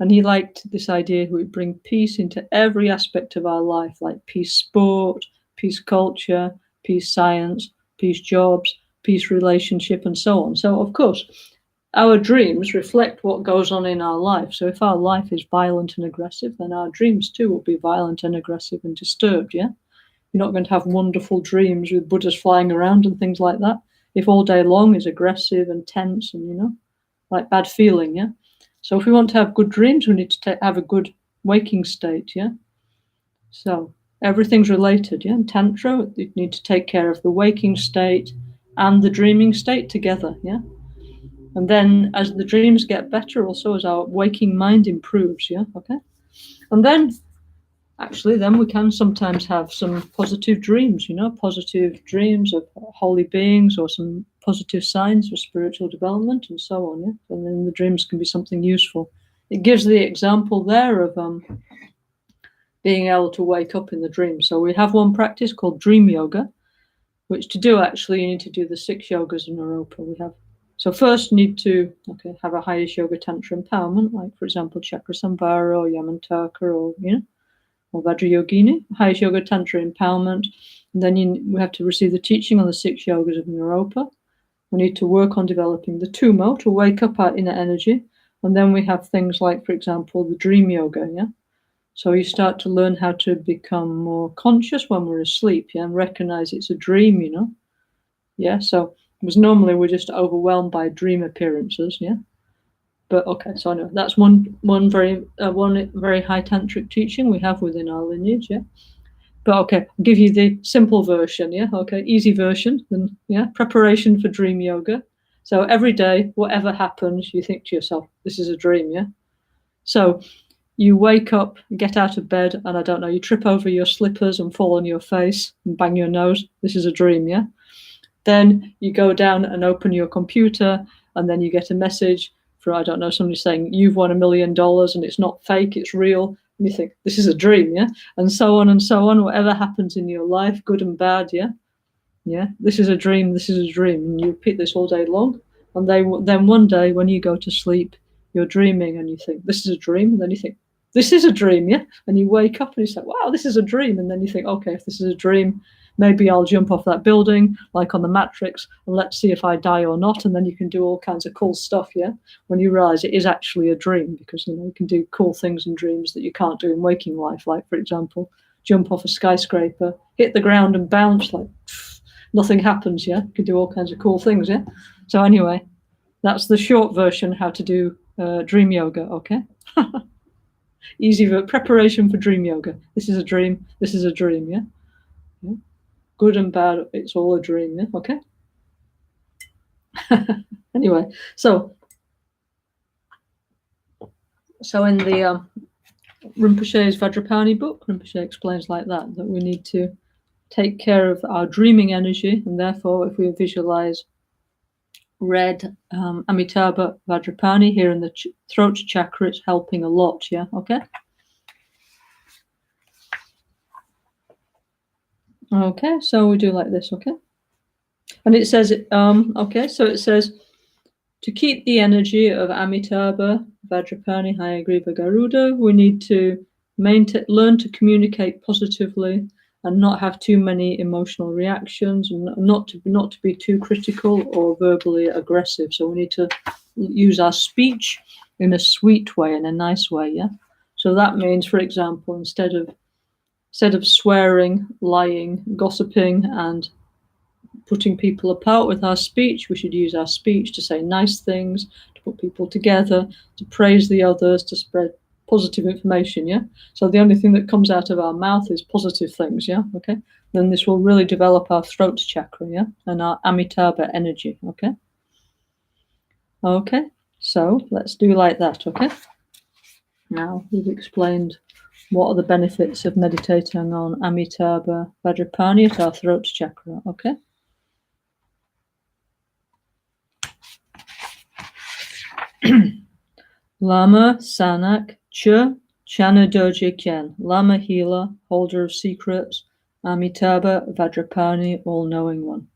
And he liked this idea we bring peace into every aspect of our life, like peace sport, peace culture, peace science, peace jobs, peace relationship, and so on. So, of course, our dreams reflect what goes on in our life. So if our life is violent and aggressive, then our dreams too will be violent and aggressive and disturbed, yeah? You're not going to have wonderful dreams with Buddhas flying around and things like that if all day long is aggressive and tense and, you know, like bad feeling, yeah? So if we want to have good dreams, we need to have a good waking state, yeah? So everything's related, yeah? In Tantra, you need to take care of the waking state and the dreaming state together, yeah? And then as the dreams get better, also as our waking mind improves, yeah, okay? And then actually, then we can sometimes have some positive dreams, positive dreams of holy beings or some positive signs for spiritual development and so on. Yeah? And then the dreams can be something useful. It gives the example there of being able to wake up in the dream. So we have one practice called dream yoga, which to do, actually, you need to do the 6 yogas in Aropa we have. So first you need to have a highest yoga tantra empowerment, like, for example, Chakra Samvara or Yamantaka or Vajrayogini, highest yoga tantra empowerment. And then we have to receive the teaching on the 6 yogas of Naropa. We need to work on developing the tumo to wake up our inner energy. And then we have things like, for example, the dream yoga, yeah? So you start to learn how to become more conscious when we're asleep, yeah, and recognize it's a dream, Yeah, so because normally we're just overwhelmed by dream appearances, yeah. But so I know that's one very high tantric teaching we have within our lineage, yeah. But I'll give you the simple version, yeah. Easy version, and yeah, preparation for dream yoga. So every day, whatever happens, you think to yourself, "This is a dream," yeah. So you wake up, get out of bed, and I don't know, you trip over your slippers and fall on your face and bang your nose. This is a dream, yeah. Then you go down and open your computer, and then you get a message for, I don't know, somebody saying you've won $1 million and it's not fake, it's real. And you think, this is a dream, yeah? And so on and so on, whatever happens in your life, good and bad, yeah? Yeah, this is a dream, this is a dream. And you repeat this all day long. And then one day when you go to sleep, you're dreaming and you think, this is a dream. And then you think, this is a dream, yeah? And you wake up and you say, wow, this is a dream. And then you think, okay, if this is a dream, maybe I'll jump off that building, like on the Matrix, and let's see if I die or not. And then you can do all kinds of cool stuff, yeah? When you realize it is actually a dream, because, you can do cool things in dreams that you can't do in waking life. Like, for example, jump off a skyscraper, hit the ground and bounce, like, nothing happens, yeah? You can do all kinds of cool things, yeah? So anyway, that's the short version, how to do dream yoga, okay? Easy preparation for dream yoga. This is a dream, this is a dream, yeah? Yeah. Good and bad, it's all a dream, yeah? Okay? Anyway, so in the Rinpoche's Vajrapani book, Rinpoche explains like that we need to take care of our dreaming energy, and therefore if we visualize red Amitabha Vajrapani here in the throat chakra, it's helping a lot, yeah? Okay? Okay, so we do like this, okay? And it says, so it says, to keep the energy of Amitabha, Vajrapani, Hayagriva, Garuda, we need to learn to communicate positively and not have too many emotional reactions, and not to be too critical or verbally aggressive. So we need to use our speech in a sweet way, in a nice way, yeah? So that means, for example, instead of swearing, lying, gossiping, and putting people apart with our speech, we should use our speech to say nice things, to put people together, to praise the others, to spread positive information, yeah? So the only thing that comes out of our mouth is positive things, yeah? Okay? Then this will really develop our throat chakra, yeah? And our Amitabha energy, okay? Okay, so let's do like that, okay? Now, we've explained what are the benefits of meditating on Amitabha Vajrapani at our throat chakra, okay? Lama Sanak Cha Chana Doje Ken, Lama Healer, Holder of Secrets, Amitabha Vajrapani, All-Knowing One.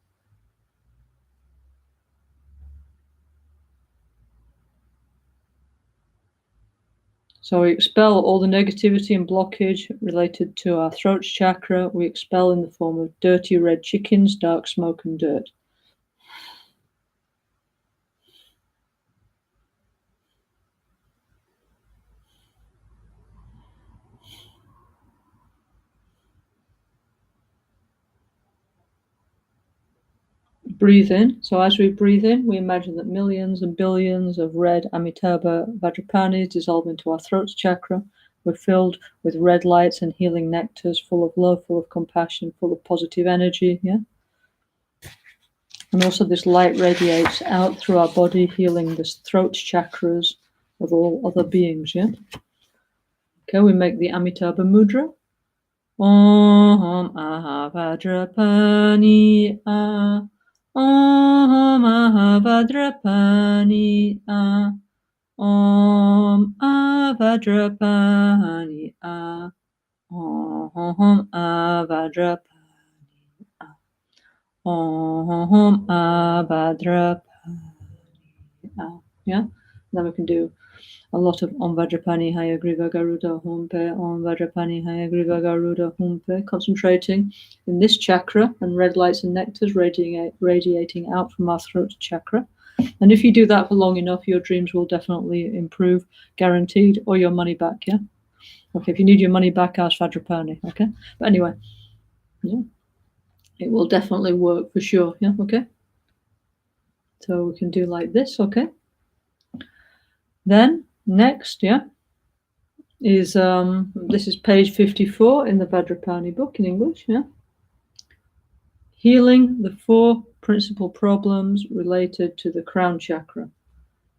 So we expel all the negativity and blockage related to our throat chakra. We expel in the form of dirty red chickens, dark smoke, and dirt. Breathe in. So as we breathe in, we imagine that millions and billions of red Amitabha Vajrapanis dissolve into our throat chakra. We're filled with red lights and healing nectars, full of love, full of compassion, full of positive energy, yeah? And also this light radiates out through our body, healing the throat chakras of all other beings, yeah? Okay, we make the Amitabha Mudra. Om Vajrapani Om Vajrapani Om Vajrapani Om Vajrapani Om Vajrapani. Yeah, then we can do a lot of Om Vajrapani Hayagriva Garuda Humpe, Om Vajrapani Hayagriva Garuda Humpe, concentrating in this chakra and red lights and nectars radiating out from our throat chakra. And if you do that for long enough, your dreams will definitely improve, guaranteed, or your money back, yeah? Okay, if you need your money back, ask Vajrapani, okay? But anyway, yeah, it will definitely work for sure, yeah, okay? So we can do like this, okay? Then, next, yeah, is this is page 54 in the Vajrapani book in English, yeah? Healing the 4 principal problems related to the crown chakra.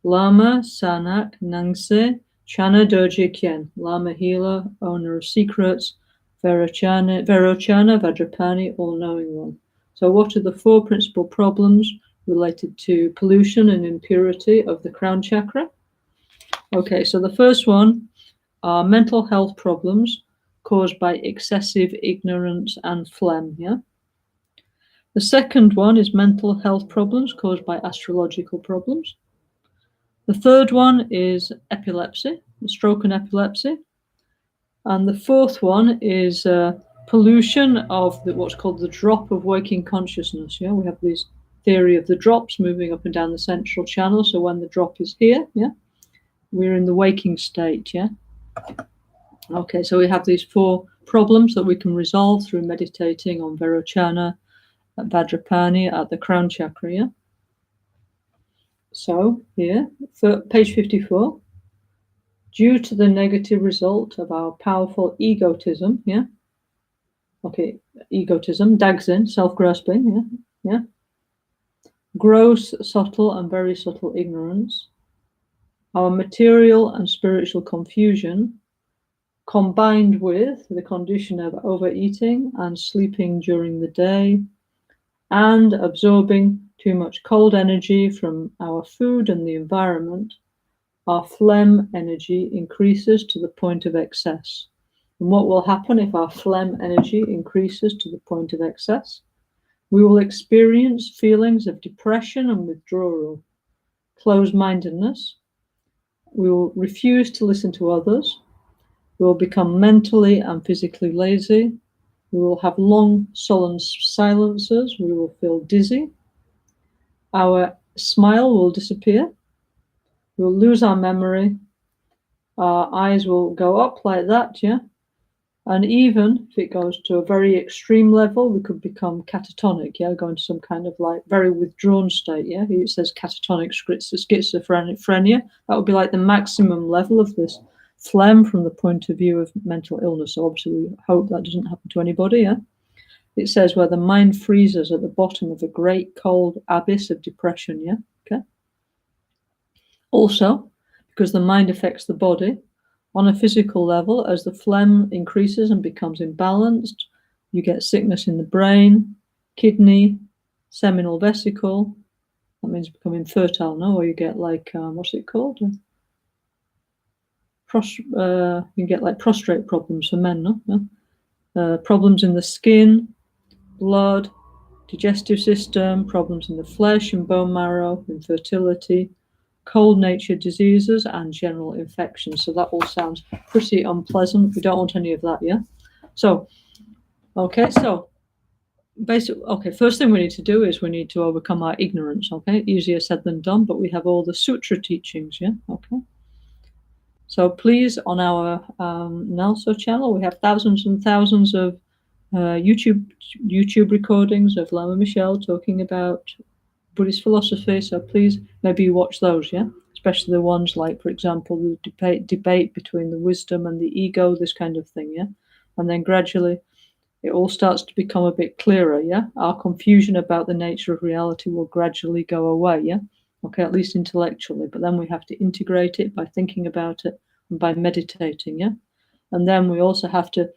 Lama, Sanak, Nangse, Chana Doji Kien, Lama healer, owner of secrets, Varochana, Vajrapani, all-knowing one. So what are the 4 principal problems related to pollution and impurity of the crown chakra? Okay, so the first one are mental health problems caused by excessive ignorance and phlegm, yeah? The second one is mental health problems caused by astrological problems. The third one is epilepsy, stroke and epilepsy. And the fourth one is pollution of what's called the drop of waking consciousness. Yeah, we have this theory of the drops moving up and down the central channel. So when the drop is here, yeah, we're in the waking state, yeah. Okay, so we have these 4 problems that we can resolve through meditating on Varochana, Vajrapani at the crown chakra, yeah. So here, for page 54, due to the negative result of our powerful egotism, yeah. Okay, egotism, dagzin, self-grasping, yeah, yeah. Gross, subtle, and very subtle ignorance, our material and spiritual confusion, combined with the condition of overeating and sleeping during the day, and absorbing too much cold energy from our food and the environment, our phlegm energy increases to the point of excess. And what will happen if our phlegm energy increases to the point of excess? We will experience feelings of depression and withdrawal, closed-mindedness. We will refuse to listen to others. We will become mentally and physically lazy. We will have long, sullen silences. We will feel dizzy. Our smile will disappear. We will lose our memory. Our eyes will go up like that, yeah? And even if it goes to a very extreme level, we could become catatonic, yeah, go into some kind of like very withdrawn state, yeah. It says catatonic schizophrenia. That would be like the maximum level of this phlegm from the point of view of mental illness. So obviously we hope that doesn't happen to anybody, yeah. It says where the mind freezes at the bottom of a great cold abyss of depression, yeah, okay. Also, because the mind affects the body, on a physical level, as the phlegm increases and becomes imbalanced, you get sickness in the brain, kidney, seminal vesicle. That means become infertile, no? Or you get like, what's it called? You get like prostrate problems for men, no? Problems in the skin, blood, digestive system, problems in the flesh and bone marrow, infertility, cold-natured diseases, and general infections. So that all sounds pretty unpleasant. We don't want any of that, yeah? So, okay, so basically, okay, first thing we need to do is we need to overcome our ignorance, okay? Easier said than done, but we have all the sutra teachings, yeah? Okay. So please, on our NgalSo channel, we have thousands and thousands of YouTube recordings of Lama Michelle talking about Buddhist philosophy, so please maybe you watch those, yeah, especially the ones like, for example, the debate between the wisdom and the ego, this kind of thing, yeah. And then gradually it all starts to become a bit clearer, yeah. Our confusion about the nature of reality will gradually go away, yeah. Okay, at least intellectually, but then we have to integrate it by thinking about it and by meditating, yeah. And then we also have to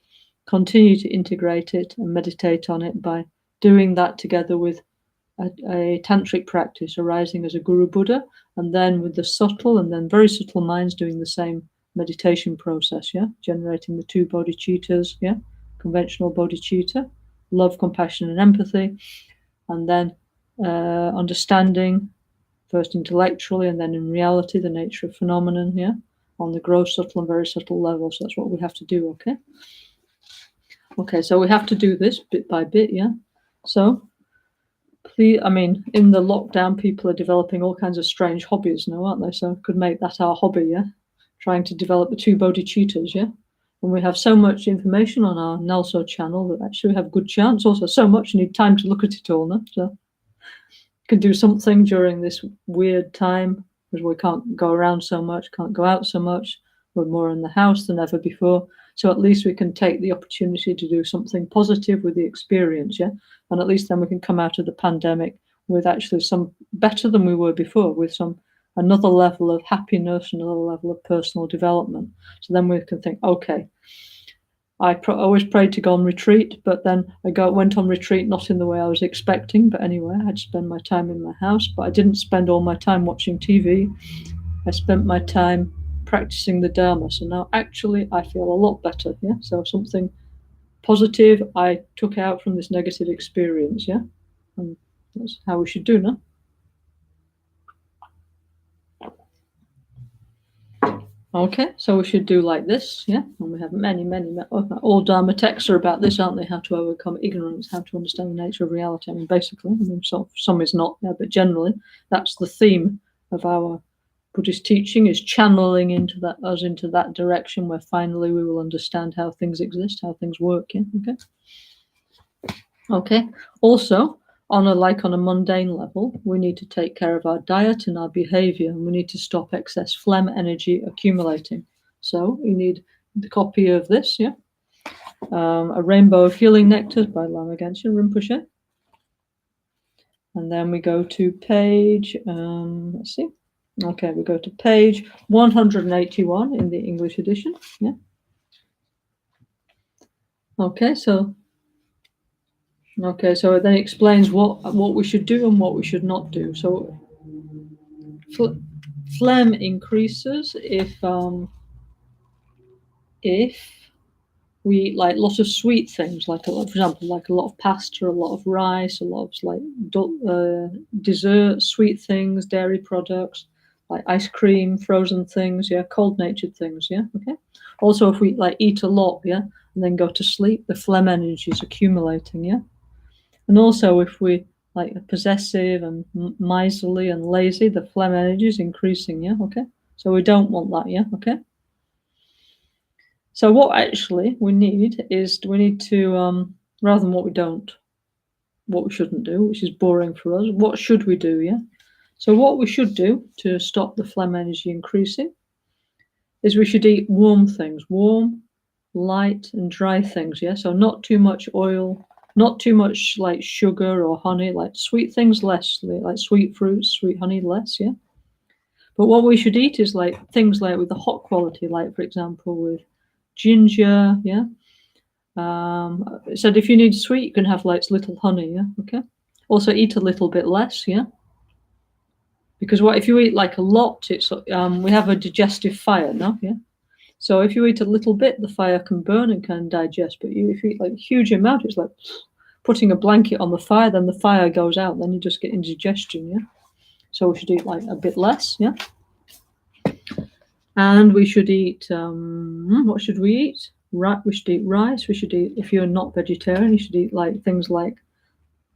continue to integrate it and meditate on it by doing that together with a tantric practice arising as a Guru Buddha, and then with the subtle and then very subtle minds doing the same meditation process, generating the two bodhicittas, conventional bodhicitta, love, compassion, and empathy, and then understanding, first intellectually and then in reality, the nature of phenomenon, on the gross, subtle, and very subtle level. So that's what we have to do, okay? Okay, so we have to do this bit by bit, So, please, I mean, in the lockdown, people are developing all kinds of strange hobbies now, aren't they? So, could make that our hobby, Trying to develop the two bodhicittas, And we have so much information on our NgalSo channel that actually we have a good chance. Also, so much you need time to look at it all, no? So, could do something during this weird time because we can't go around so much, can't go out so much. We're more in the house than ever before. So at least we can take the opportunity to do something positive with the experience, And at least then we can come out of the pandemic with actually some better than we were before, with another level of happiness, another level of personal development. So then we can think, okay, I always prayed to go on retreat, but then I went on retreat not in the way I was expecting. But anyway, I had to spend my time in my house, but I didn't spend all my time watching TV. I spent my time practicing the Dharma. So now actually I feel a lot better, So something positive I took out from this negative experience, And that's how we should do now. Okay, so we should do like this, And we have many, all Dharma texts are about this, aren't they? How to overcome ignorance, how to understand the nature of reality. I mean, basically, some is not, but generally, that's the theme of our Buddhist teaching, is channeling into that direction where finally we will understand how things exist, how things work. Okay. Also, on a mundane level, we need to take care of our diet and our behavior, and we need to stop excess phlegm energy accumulating. So you need the copy of this, A Rainbow of Healing Nectar by Lama Rinpoche. And then we go to page, let's see. Okay, we go to page 181 in the English edition. Okay, so it then explains what we should do and what we should not do. So phlegm increases if we eat like lots of sweet things, for example, like a lot of pasta, a lot of rice, a lot of dessert, sweet things, dairy products, like ice cream, frozen things, cold-natured things, okay. Also, if we eat a lot, and then go to sleep, the phlegm energy is accumulating, And also, if we are possessive and miserly and lazy, the phlegm energy is increasing, okay. So we don't want that, okay. So what actually we need to, rather than what we shouldn't do, which is boring for us, what should we do, So what we should do to stop the phlegm energy increasing is we should eat warm things, warm, light, and dry things, So not too much oil, not too much like sugar or honey, like sweet things less, like sweet fruits, sweet honey less, But what we should eat is things with the hot quality, for example, with ginger, It said if you need sweet, you can have little honey, okay. Also eat a little bit less, Because if you eat a lot, it's we have a digestive fire now, So if you eat a little bit, the fire can burn and can digest. But if you eat a huge amount, it's like putting a blanket on the fire. Then the fire goes out. Then you just get indigestion, So we should eat a bit less, And we should eat. What should we eat? We should eat rice. We should eat. If you're not vegetarian, you should eat things like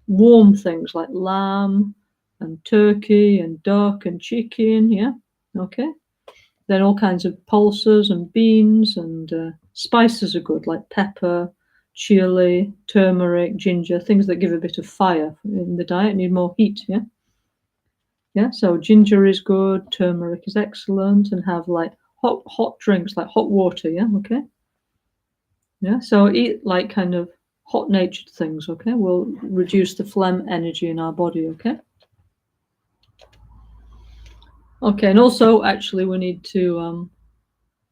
warm things like lamb and turkey and duck and chicken, Okay. Then all kinds of pulses and beans and spices are good, like pepper, chili, turmeric, ginger, things that give a bit of fire in the diet, need more heat, So ginger is good, turmeric is excellent, and have hot drinks, like hot water, okay? So eat kind of hot-natured things, okay? Will reduce the phlegm energy in our body, okay? Okay, and also, actually, we need to,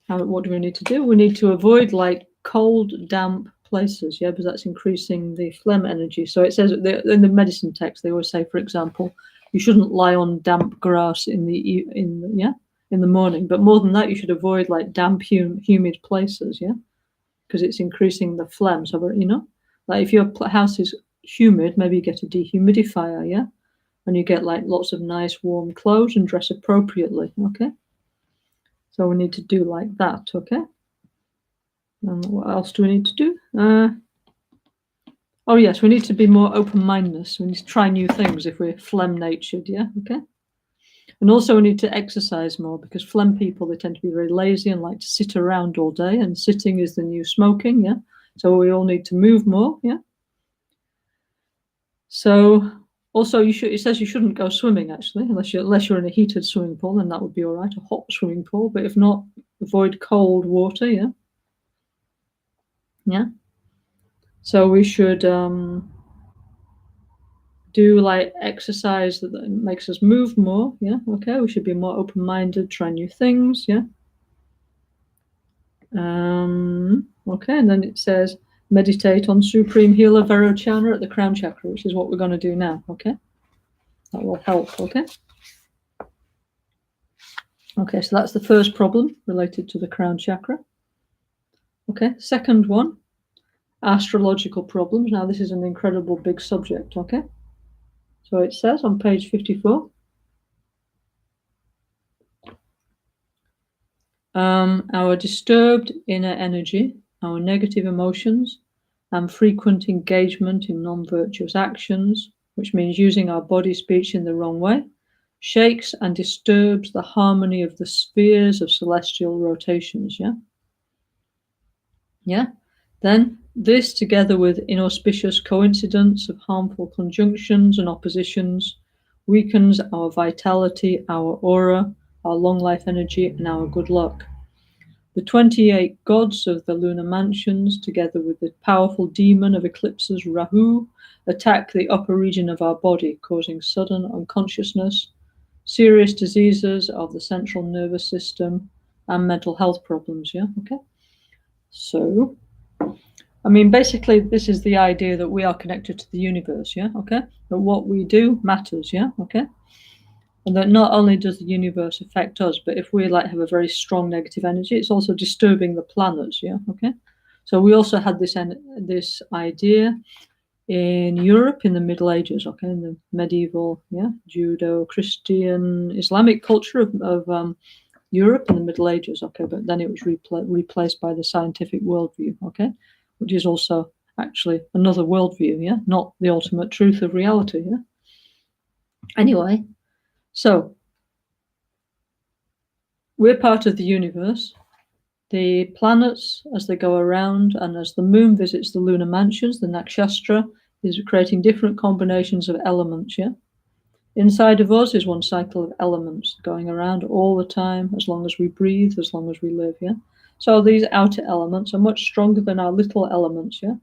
what do we need to do? We need to avoid cold, damp places, yeah, because that's increasing the phlegm energy. So it says in the medicine text, they always say, for example, you shouldn't lie on damp grass in the morning. But more than that, you should avoid like damp, humid places, yeah, because it's increasing the phlegm. So, like if your house is humid, maybe you get a dehumidifier, yeah, and you get like lots of nice warm clothes and dress appropriately, okay? So we need to do like that, okay? And what else do we need to do? Oh yes, we need to be more open-minded. We need to try new things if we're phlegm-natured, yeah, okay? And also we need to exercise more, because phlegm people, they tend to be very lazy and like to sit around all day, and sitting is the new smoking, yeah? So we all need to move more, yeah? So also it says you shouldn't go swimming, actually, unless you're in a heated swimming pool, then that would be all right, a hot swimming pool. But if not, avoid cold water, yeah? Yeah. So we should do like exercise that makes us move more, yeah? Okay, we should be more open-minded, try new things, yeah? Okay, and then it says meditate on Supreme Healer Vajrapani at the crown chakra, which is what we're going to do now, okay? That will help, okay? Okay, so that's the first problem related to the crown chakra. Okay, second one, astrological problems. Now, this is an incredible big subject, okay? So it says on page 54, our disturbed inner energy, our negative emotions, and frequent engagement in non-virtuous actions, which means using our body speech in the wrong way, shakes and disturbs the harmony of the spheres of celestial rotations, yeah? Yeah? Then this, together with inauspicious coincidence of harmful conjunctions and oppositions, weakens our vitality, our aura, our long life energy, and our good luck. The 28 gods of the lunar mansions, together with the powerful demon of eclipses, Rahu, attack the upper region of our body, causing sudden unconsciousness, serious diseases of the central nervous system, and mental health problems, yeah? Okay? So, I mean, basically, this is the idea that we are connected to the universe, yeah? Okay? That what we do matters, yeah? Okay? And that not only does the universe affect us, but if we like have a very strong negative energy, it's also disturbing the planets, yeah? Okay? So we also had this idea in Europe in the Middle Ages, okay? In the medieval, yeah? Judo-Christian Islamic culture of Europe in the Middle Ages, okay? But then it was replaced by the scientific worldview, okay? Which is also actually another worldview, yeah? Not the ultimate truth of reality, yeah? Anyway, so we're part of the universe. The planets, as they go around, and as the moon visits the lunar mansions, the nakshatra is creating different combinations of elements, yeah? Inside of us is one cycle of elements going around all the time, as long as we breathe, as long as we live, yeah? So these outer elements are much stronger than our little elements, yeah?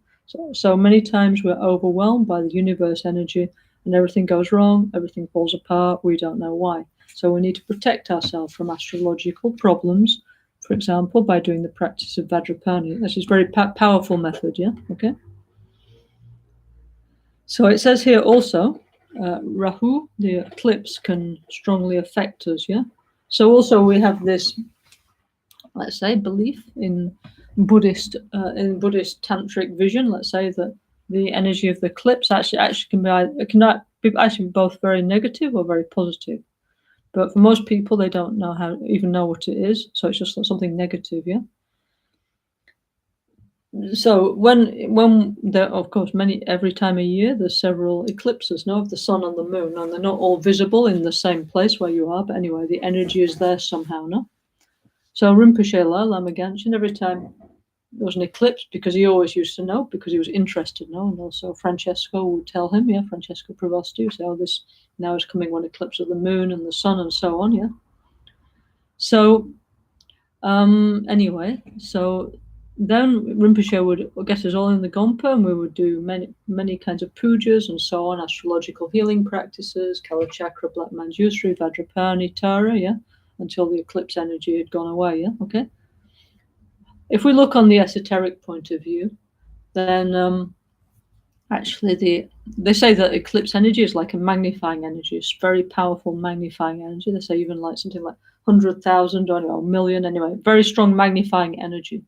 So many times we're overwhelmed by the universe energy, and everything goes wrong, everything falls apart, we don't know why. So we need to protect ourselves from astrological problems, for example, by doing the practice of Vajrapani. This is a very powerful method, yeah? Okay? So it says here also, Rahu, the eclipse, can strongly affect us, yeah? So also we have this, let's say, belief in Buddhist tantric vision, let's say, that the energy of the eclipse actually can be actually both very negative or very positive. But for most people, they don't even know what it is, so it's just something negative, yeah? So when there, of course, every time a year there's several eclipses, of the sun and the moon, and they're not all visible in the same place where you are, but anyway, the energy is there somehow, no? So Rinpoche Lama Genshin, every time there was an eclipse, because he always used to know, because he was interested, no? And also Francesco would tell him, yeah, Francesco Provosti would say, oh, this now is coming one eclipse of the moon and the sun and so on, yeah? So anyway, so then Rinpoche would get us all in the Gompa, and we would do many kinds of pujas and so on, astrological healing practices, Kala Chakra, Black Manjusri, Vajrapani, Tara, yeah, until the eclipse energy had gone away, yeah, okay? If we look on the esoteric point of view, then actually they say that eclipse energy is like a magnifying energy. It's very powerful magnifying energy. They say even like something like 100,000 or a million, anyway, very strong magnifying energy.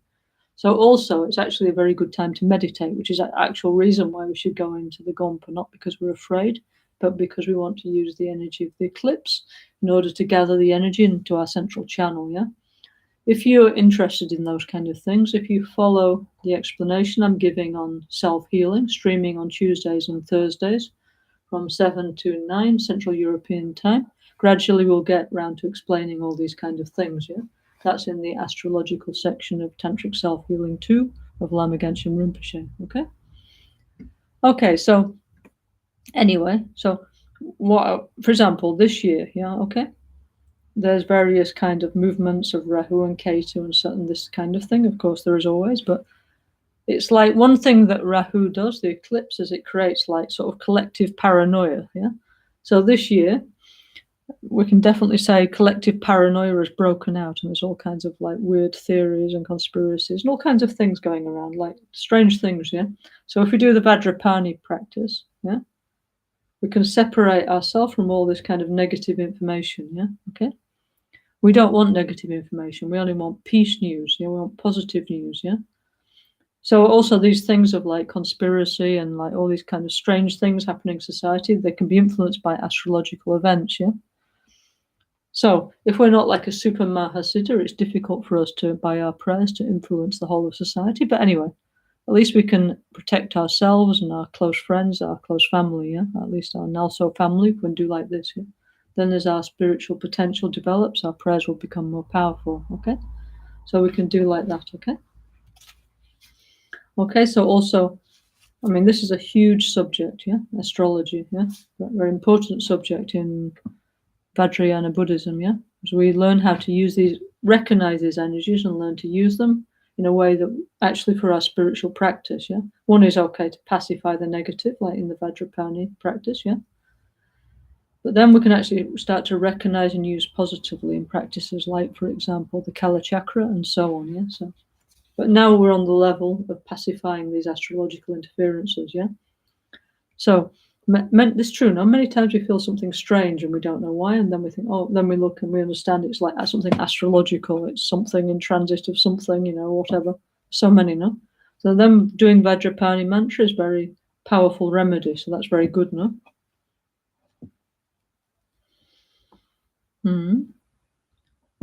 So also it's actually a very good time to meditate, which is the actual reason why we should go into the Gompa, not because we're afraid, but because we want to use the energy of the eclipse in order to gather the energy into our central channel, yeah? If you're interested in those kind of things, if you follow the explanation I'm giving on self-healing, streaming on Tuesdays and Thursdays from 7 to 9 Central European time, gradually we'll get round to explaining all these kind of things, yeah? That's in the astrological section of Tantric Self-Healing 2 of Lama Genshin Rinpoche, okay? Okay, so anyway, so what, for example, this year, yeah, okay? There's various kind of movements of Rahu and Ketu and certain this kind of thing. Of course, there is always, but it's like one thing that Rahu does, the eclipse, is it creates like sort of collective paranoia, yeah? So this year, we can definitely say collective paranoia has broken out, and there's all kinds of like weird theories and conspiracies and all kinds of things going around, like strange things, yeah? So if we do the Vajrapani practice, yeah, we can separate ourselves from all this kind of negative information, yeah, okay? We don't want negative information. We only want peace news. Yeah, we want positive news. Yeah. So also these things of like conspiracy and like all these kind of strange things happening in society, they can be influenced by astrological events. Yeah. So if we're not like a super Mahasiddha, it's difficult for us to, by our prayers, to influence the whole of society. But anyway, at least we can protect ourselves and our close friends, our close family. Yeah. At least our NgalSo family can do like this. Yeah. Then as our spiritual potential develops, our prayers will become more powerful, okay? So we can do like that, okay? Okay, so also, I mean, this is a huge subject, yeah? Astrology, yeah? Very important subject in Vajrayana Buddhism, yeah? So we learn how to use these, recognize these energies and learn to use them in a way that actually for our spiritual practice, yeah? One is, okay, to pacify the negative, like in the Vajrapani practice, yeah? But then we can actually start to recognize and use positively in practices like, for example, the Kala Chakra and so on, yeah? So, but now we're on the level of pacifying these astrological interferences, yeah? So, this is true. Now, many times we feel something strange and we don't know why, and then we think, oh, then we look and we understand it's like something astrological, it's something in transit of something, you know, whatever. So many, no? So then doing Vajrapani mantra is very powerful remedy, so that's very good, no?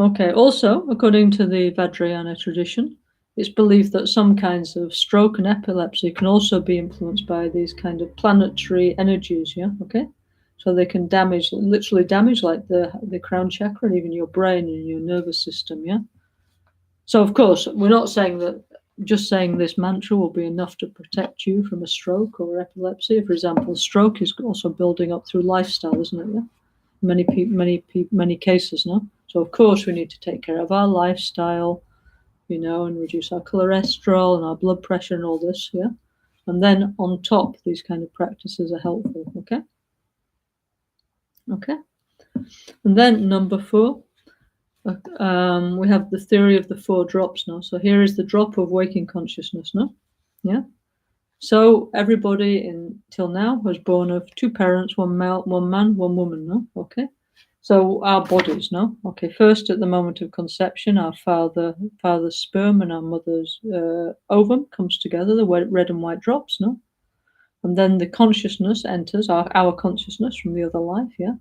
Okay, also, according to the Vajrayana tradition, it's believed that some kinds of stroke and epilepsy can also be influenced by these kind of planetary energies, yeah, okay? So they can damage, literally damage like the crown chakra and even your brain and your nervous system, yeah? So, of course, we're not saying that just saying this mantra will be enough to protect you from a stroke or epilepsy. For example, stroke is also building up through lifestyle, isn't it, yeah? Many cases, no? So of course we need to take care of our lifestyle, you know, and reduce our cholesterol and our blood pressure and all this, yeah. And then on top, these kind of practices are helpful. Okay. Okay. And then number 4, we have the theory of the 4 drops now. So here is the drop of waking consciousness, no? Yeah. So everybody until now was born of 2 parents, 1 male, 1 man, 1 woman, no? Okay. So our bodies, no? Okay, first at the moment of conception, our father's sperm and our mother's ovum comes together, the red and white drops, no? And then the consciousness enters, our consciousness from the other life, yeah?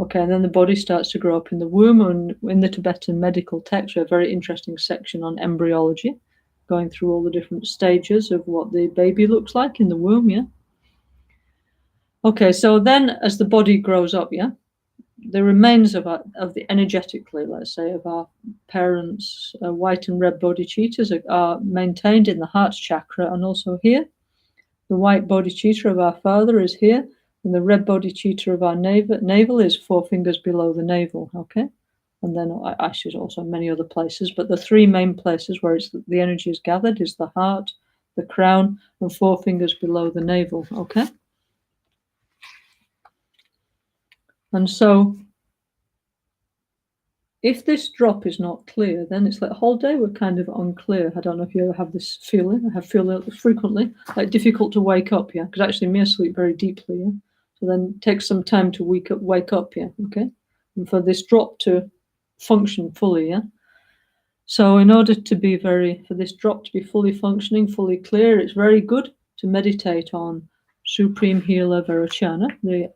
Okay, and then the body starts to grow up in the womb, and in the Tibetan medical text, we have a very interesting section on embryology, going through all the different stages of what the baby looks like in the womb, yeah? Okay, so then as the body grows up, yeah? The remains of the energetically, let's say, of our parents' white and red bodhicittas are maintained in the heart chakra and also here. The white bodhicitta of our father is here, and the red bodhicitta of our navel is 4 fingers below the navel, okay? And then actually also many other places, but the 3 main places where the energy is gathered is the heart, the crown, and 4 fingers below the navel, okay? And so If this drop is not clear, then it's like the whole day we're kind of unclear. I don't know if you ever have this feeling. I feel it frequently, like difficult to wake up, yeah, because actually me I sleep very deeply, yeah. So then it takes some time to wake up, yeah, okay, and for this drop to function fully, yeah. So in order for this drop to be fully functioning, fully clear, it's very good to meditate on Supreme Healer Vajrapani, the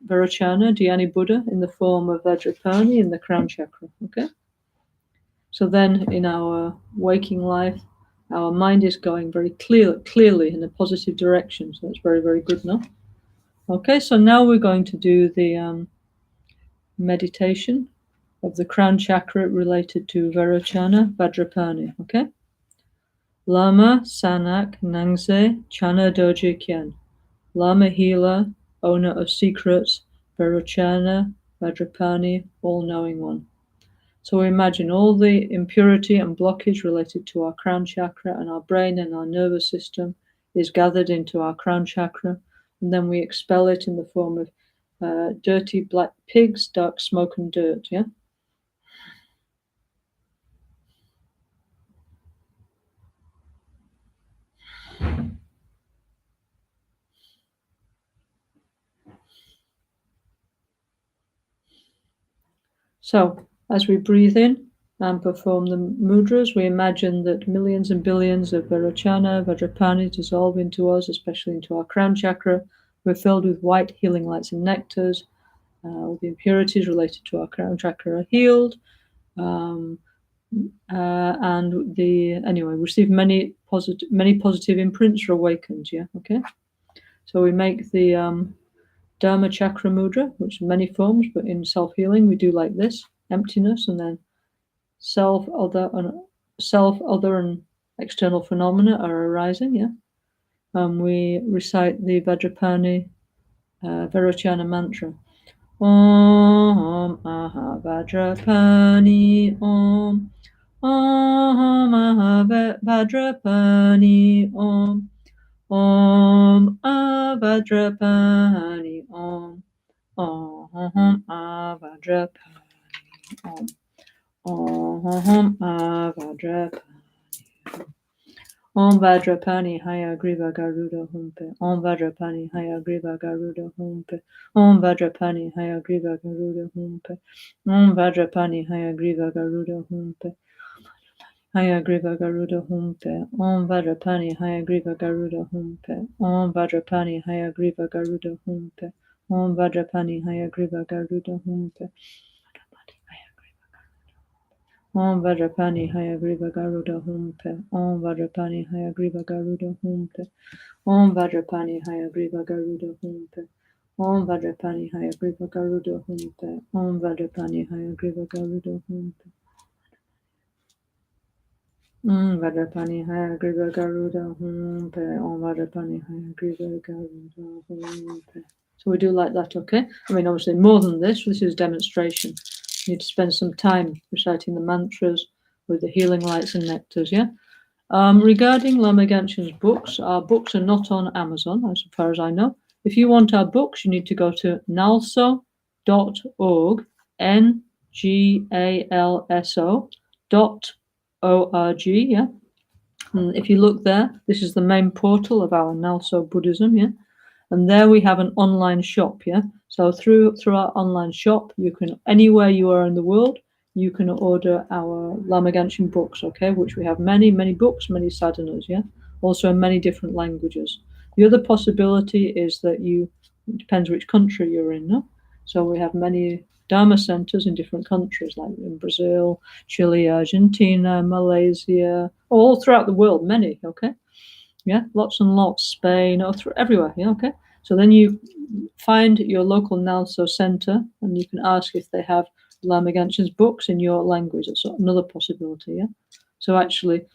Vajrapani, Dhyani Buddha, in the form of Vajrapani in the crown chakra. Okay. So then, in our waking life, our mind is going very clearly in a positive direction. So that's very, very good now. Okay. So now we're going to do the meditation of the crown chakra related to Vajrapani. Okay. Lama Sanak Nangse Chana Doji Kyen. Lama Healer, owner of secrets, Vajrapani, all-knowing one. So we imagine all the impurity and blockage related to our crown chakra, and our brain and our nervous system is gathered into our crown chakra, and then we expel it in the form of dirty black pigs, dark smoke and dirt, yeah? So, as we breathe in and perform the mudras, we imagine that millions and billions of Vajrapani dissolve into us, especially into our crown chakra. We're filled with white healing lights and nectars. All the impurities related to our crown chakra are healed. And anyway, we receive many positive imprints are awakened. Yeah, okay. So we make the Dharma Chakra Mudra, which in many forms, but in self-healing, we do like this: emptiness, and then self, other, and external phenomena are arising, yeah. We recite the Vajrapani Vajrachana mantra. Om Aha Vajrapani Om. Om Aha Vajrapani Om. Om Vajrapani Om. Om Vajrapani Om. Om Vajrapani. Om Vajrapani Hayagriva Garuda Humpe. Om Vajrapani Hayagriva Garuda Humpe. Om Vajrapani Hayagriva Garuda Humpe. Om Vajrapani Hayagriva Garuda Humpe. Hayagriva Garuda Humpe. Om Vajrapani Hayagriva Garuda Humpe. Om Vajrapani Hayagriva Garuda Humpe. Om Vajrapani Hayagriva Garuda Humpe. Om Vajrapani Hayagriva Garuda Humpe. Om Vajrapani Hayagriva Garuda Humpe. Om Vajrapani Hayagriva Garuda Humpe. Om Vajrapani Hayagriva Garuda Humpe. Om Vajrapani Hayagriva Garuda Humpe. Om Vajrapani Hayagriva Garuda Humpe. Om Vajrapani Hayagriva Garuda Humpe. So we do like that, okay? I mean, obviously more than this. This is demonstration. You need to spend some time reciting the mantras with the healing lights and nectars, yeah? Regarding Lama Genshin's books, our books are not on Amazon, as far as I know. If you want our books, you need to go to ngalso.org, NGALSO.org, yeah? And if you look there, this is the main portal of our NgalSo Buddhism, yeah? And there we have an online shop, yeah? So through our online shop, you can, anywhere you are in the world, you can order our Lama Genshin books, okay? Which we have many, many books, many sadhanas, yeah? Also in many different languages. The other possibility is that it depends which country you're in, no? So we have many Dharma centers in different countries, like in Brazil, Chile, Argentina, Malaysia, all throughout the world, many, okay? Yeah, lots and lots, Spain, everywhere, yeah, okay? So then you find your local NgalSo center and you can ask if they have Lama Genshin's books in your language. That's another possibility, yeah? So actually,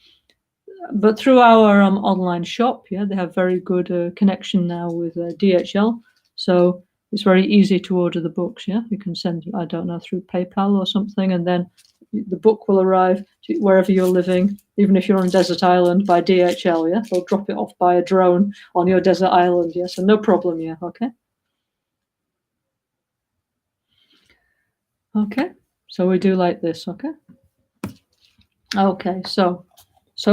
but through our online shop, yeah, they have very good connection now with DHL. So it's very easy to order the books, yeah? You can send, I don't know, through PayPal or something, and then the book will arrive to wherever you're living, even if you're on a desert island, by DHL, yeah? They'll drop it off by a drone on your desert island, yeah? So no problem, yeah, okay? Okay, So we do like this, okay? Okay, so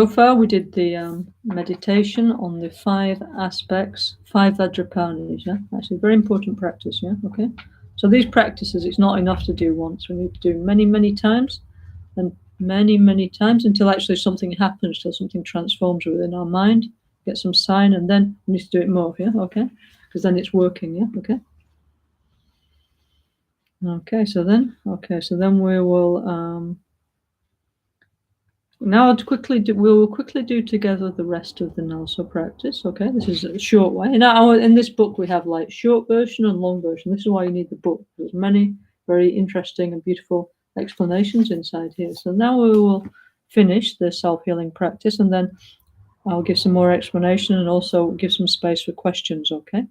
far we did the meditation on the 5 aspects, 5 Vajrapanis, yeah? Actually, very important practice, yeah? Okay? So these practices, it's not enough to do once. We need to do many, many times, and many, many times until actually something happens, till something transforms within our mind, get some sign, and then we need to do it more, yeah? Okay? Because then it's working, yeah? Okay? Okay, so then we will... Now we will quickly do together the rest of the NgalSo practice. Okay, this is a short way. Now in this book we have like short version and long version. This is why you need the book. There's many very interesting and beautiful explanations inside here. So now we will finish the self-healing practice, and then I'll give some more explanation and also give some space for questions. Okay.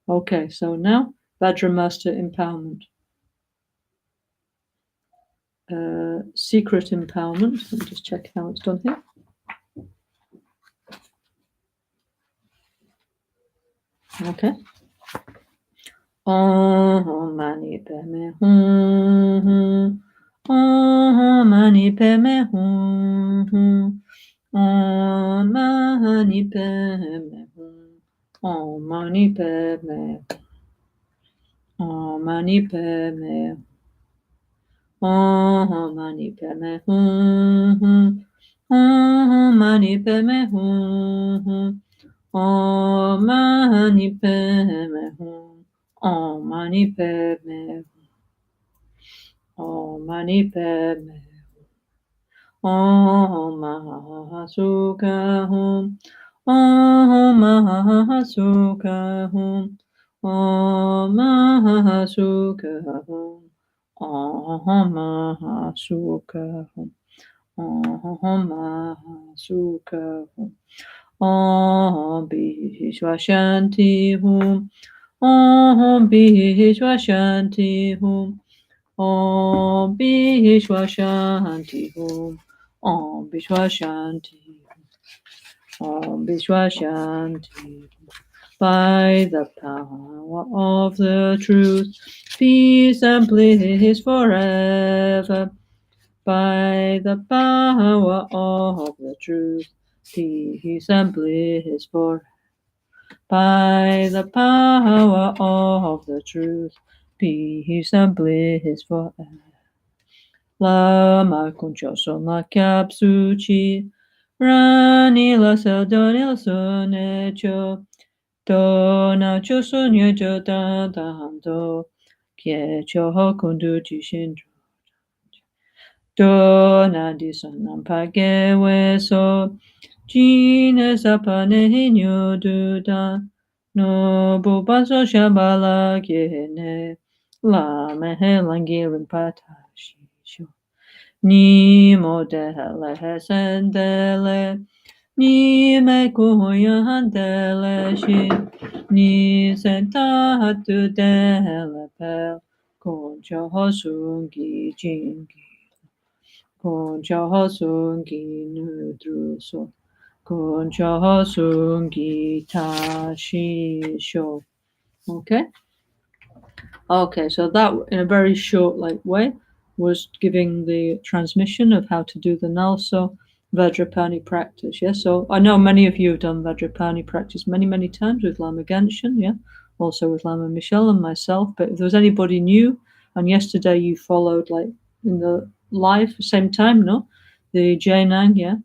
Okay. So now Vajra Master Empowerment. Secret empowerment. Let me just check how it's done here. Okay. Mani padme hum. Mani padme hum. Mani padme hum. Mani padme. Mani padme. Mani padme hum. Mani padme hum. Mani padme hum. Mani padme. Mani padme. Mahasukha hum. Mahasukha hum. Mahasukha hum. Mahasukha hum. Mahasukha hum. Bishwashanti hum. Bishwashanti hum. Bishwashanti hum. Bishwashanti hum. Bishwashanti. By the power of the truth, peace and bliss forever. By the power of the truth, peace and bliss forever. By the power of the truth, peace and bliss forever. Lama kunchoso la kapsuchi, rani la sadoni la sonecho, dona chosonya jota tanto, kiecho hokundu jishindro. Dona disonam pageweso, jine sapane hinyo duda, no bubaso shabala gene, la mehelangirin patashisho. Ni modele hesendele, ni mekuya handele shi, ni sentatu dele pel, concho hosungi jingi. Concha hosungi nudruso. Concha hosungi tashisho. Okay? Okay, so that in a very short way was giving the transmission of how to do the NgalSo Vajrapani practice. Yeah, so I know many of you have done Vajrapani practice many, many times with Lama Genshin, yeah, also with Lama Michelle and myself. But if there was anybody new, and yesterday you followed like in the live same time, no, the Jainang, yeah,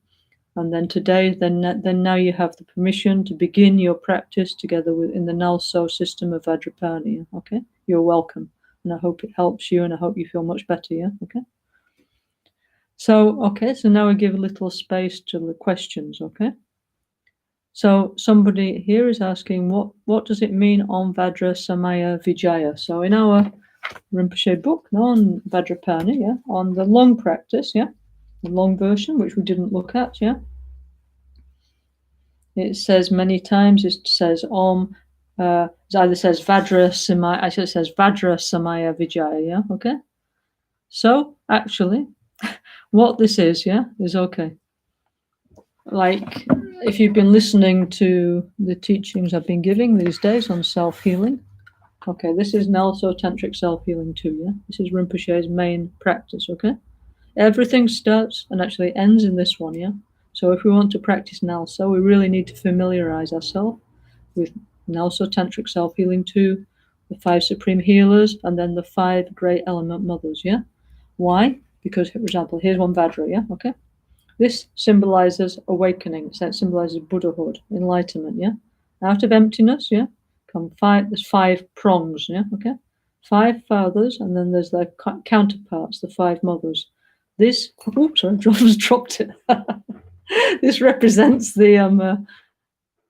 and then today, then now you have the permission to begin your practice together with in the NgalSo system of Vajrapani. Okay, you're welcome, and I hope it helps you, and I hope you feel much better. Yeah, okay. So now we give a little space to the questions. Okay. So somebody here is asking, what does it mean on Vajra Samaya Vijaya? So in our Rinpoche book, no, on Vajrapani, yeah, on the long practice, yeah, the long version, which we didn't look at, yeah. It says many times, it says Om, it either says Vajra Samaya, actually it says Vajra Samaya Vijaya, yeah, okay? So, actually, what this is, yeah, is okay. Like, if you've been listening to the teachings I've been giving these days on self-healing, Okay, this is NgalSo Tantric Self-Healing 2, yeah? This is Rinpoche's main practice, okay? Everything starts and actually ends in this one, yeah? So if we want to practice NgalSo, we really need to familiarize ourselves with NgalSo Tantric Self-Healing 2, the 5 Supreme Healers, and then the 5 Great Element Mothers, yeah? Why? Because, for example, here's one Vajra, yeah? Okay? This symbolizes awakening. So it symbolizes Buddhahood, enlightenment, yeah? Out of emptiness, yeah? There's 5 prongs, yeah? Okay? 5 fathers, and then there's their counterparts, the 5 mothers. This, sorry, just dropped it. This represents the,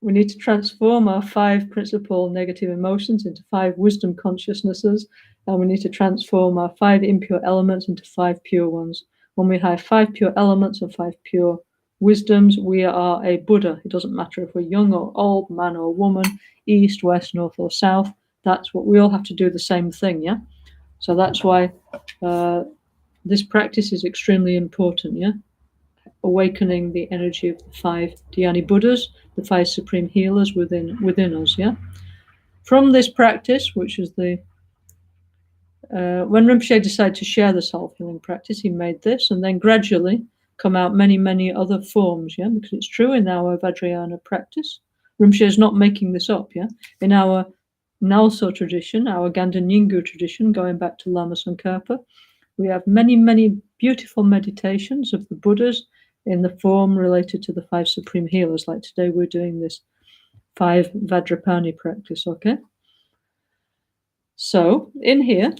we need to transform our 5 principal negative emotions into 5 wisdom consciousnesses, and we need to transform our 5 impure elements into 5 pure ones. When we have 5 pure elements and 5 pure wisdoms, we are a Buddha. It doesn't matter if we're young or old, man or woman, east, west, north or south. That's what we all have to do, the same thing, yeah? So that's why this practice is extremely important, yeah? Awakening the energy of the 5 Dhyani Buddhas, the 5 Supreme Healers within us, yeah? From this practice, which is the when Rinpoche decided to share the self-healing practice, he made this, and then gradually come out many, many other forms, yeah, because it's true in our Vajrayana practice. Rinpoche is not making this up, yeah. In our NgalSo tradition, our Ganda Nyingu tradition, going back to Lama Tsongkhapa, we have many, many beautiful meditations of the Buddhas in the form related to the 5 Supreme Healers. Like today, we're doing this 5 Vajrapani practice, okay? So in here,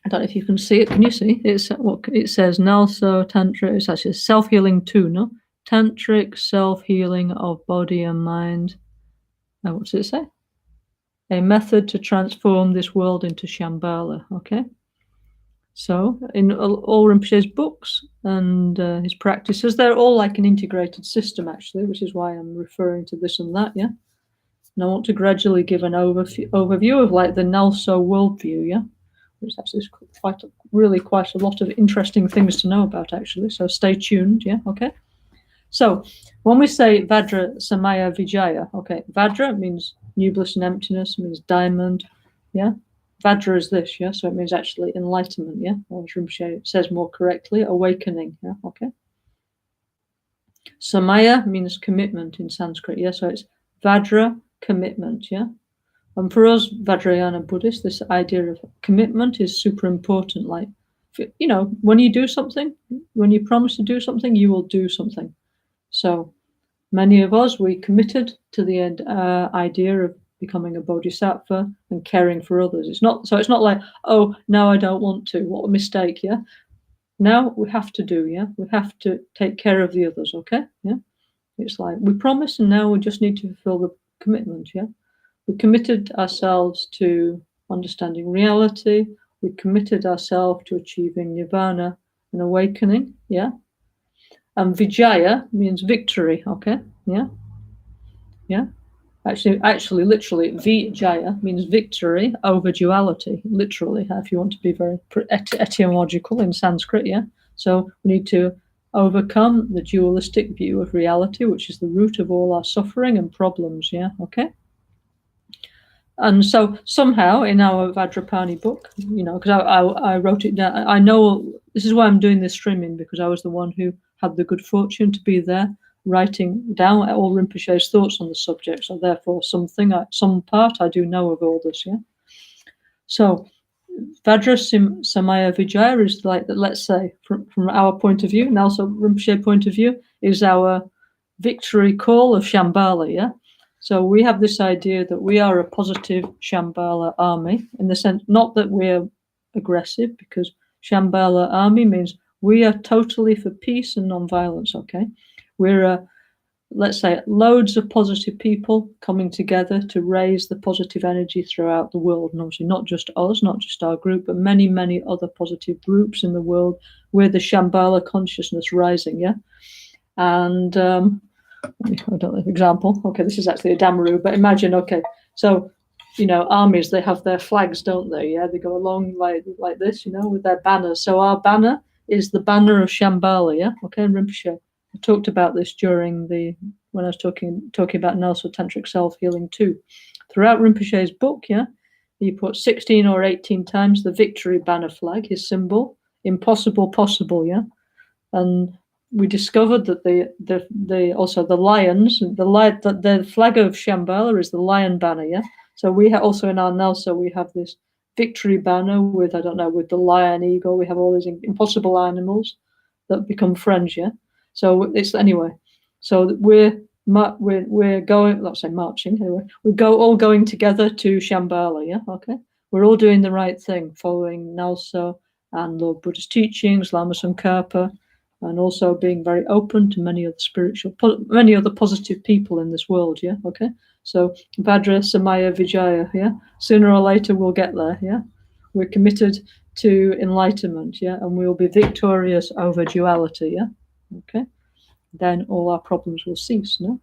I don't know if you can see it. Can you see? It's what it says. NgalSo Tantra. It's actually self-healing 2, no? Tantric self-healing of body and mind. What does it say? A method to transform this world into Shambhala. Okay. So in all Rinpoche's books and his practices, they're all like an integrated system, actually, which is why I'm referring to this and that. Yeah. And I want to gradually give an overview of like the NgalSo worldview. Yeah. Which actually is quite a lot of interesting things to know about, actually. So stay tuned, yeah, okay? So when we say Vajra Samaya Vijaya, okay, Vajra means nubless and emptiness, means diamond, yeah? Vajra is this, yeah? So it means actually enlightenment, yeah? Or as Rinpoche says more correctly, awakening, yeah, okay? Samaya means commitment in Sanskrit, yeah? So it's Vajra, commitment, yeah? And for us Vajrayana Buddhists, this idea of commitment is super important. Like, you know, when you do something, when you promise to do something, you will do something. So many of us, we committed to the idea of becoming a bodhisattva and caring for others. It's not like, oh, now I don't want to. What a mistake, yeah? Now we have to do, yeah? We have to take care of the others, okay? Yeah? It's like we promise and now we just need to fulfill the commitment, yeah? We committed ourselves to understanding reality. We committed ourselves to achieving nirvana and awakening, yeah? And Vijaya means victory, okay? Yeah? Yeah? Actually, literally, Vijaya means victory over duality, literally, if you want to be very etymological in Sanskrit, yeah? So we need to overcome the dualistic view of reality, which is the root of all our suffering and problems, yeah? Okay? And so somehow in our Vajrapani book, you know, because I wrote it down, I know this is why I'm doing this streaming, because I was the one who had the good fortune to be there writing down all Rinpoche's thoughts on the subject. So therefore some part I do know of all this, yeah. So Vajra Samaya Vijaya is like, let's say, from our point of view, and also Rinpoche point of view, is our victory call of Shambhala, yeah. So we have this idea that we are a positive Shambhala army, in the sense, not that we're aggressive, because Shambhala army means we are totally for peace and non-violence, okay? We're, let's say, loads of positive people coming together to raise the positive energy throughout the world. And obviously not just us, not just our group, but many, many other positive groups in the world with the Shambhala consciousness rising, yeah? And I don't know, example. Okay, this is actually a Damaru, but imagine, okay, so, you know, armies, they have their flags, don't they? Yeah, they go along like this, you know, with their banners. So our banner is the banner of Shambhala, yeah? Okay, and Rinpoche, I talked about this during when I was talking about NgalSo Tantric Self-Healing 2. Throughout Rinpoche's book, yeah, he put 16 or 18 times the victory banner flag, his symbol, impossible, possible, yeah? And we discovered that also the lions, the flag of Shambhala is the lion banner, yeah? So we also in our NgalSo, we have this victory banner with, I don't know, with the lion, eagle, we have all these impossible animals that become friends, yeah? So it's, anyway, so we're going, let's say marching, anyway, all going together to Shambhala, yeah? Okay? We're all doing the right thing, following NgalSo and Lord Buddha's teachings, Lama Tsongkhapa, and also being very open to many other positive people in this world, yeah? Okay? So Vajra, Samaya, Vijaya, yeah? Sooner or later we'll get there, yeah? We're committed to enlightenment, yeah? And we'll be victorious over duality, yeah? Okay? Then all our problems will cease, no?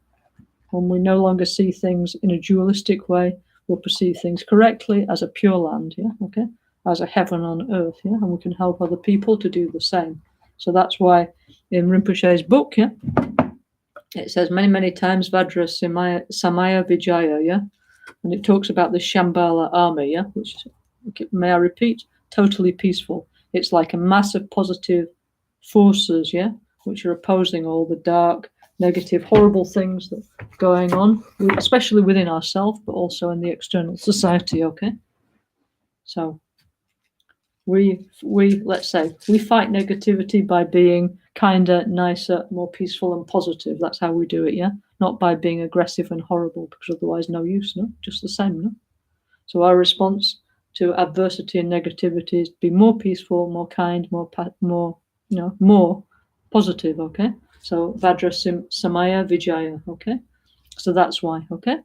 When we no longer see things in a dualistic way, we'll perceive things correctly as a pure land, yeah? Okay? As a heaven on earth, yeah? And we can help other people to do the same. So that's why in Rinpoche's book, yeah, it says many, many times Vajra Samaya Vijaya, yeah? And it talks about the Shambhala army, yeah? Which, may I repeat, totally peaceful. It's like a mass of positive forces, yeah? Which are opposing all the dark, negative, horrible things that are going on, especially within ourselves, but also in the external society, okay? So we let's say we fight negativity by being kinder, nicer, more peaceful and positive. That's how we do it, yeah? Not by being aggressive and horrible, because otherwise no use, no? Just the same, no? So our response to adversity and negativity is to be more peaceful, more kind, more positive, okay? So Vajra Samaya Vijaya, okay? So that's why, okay?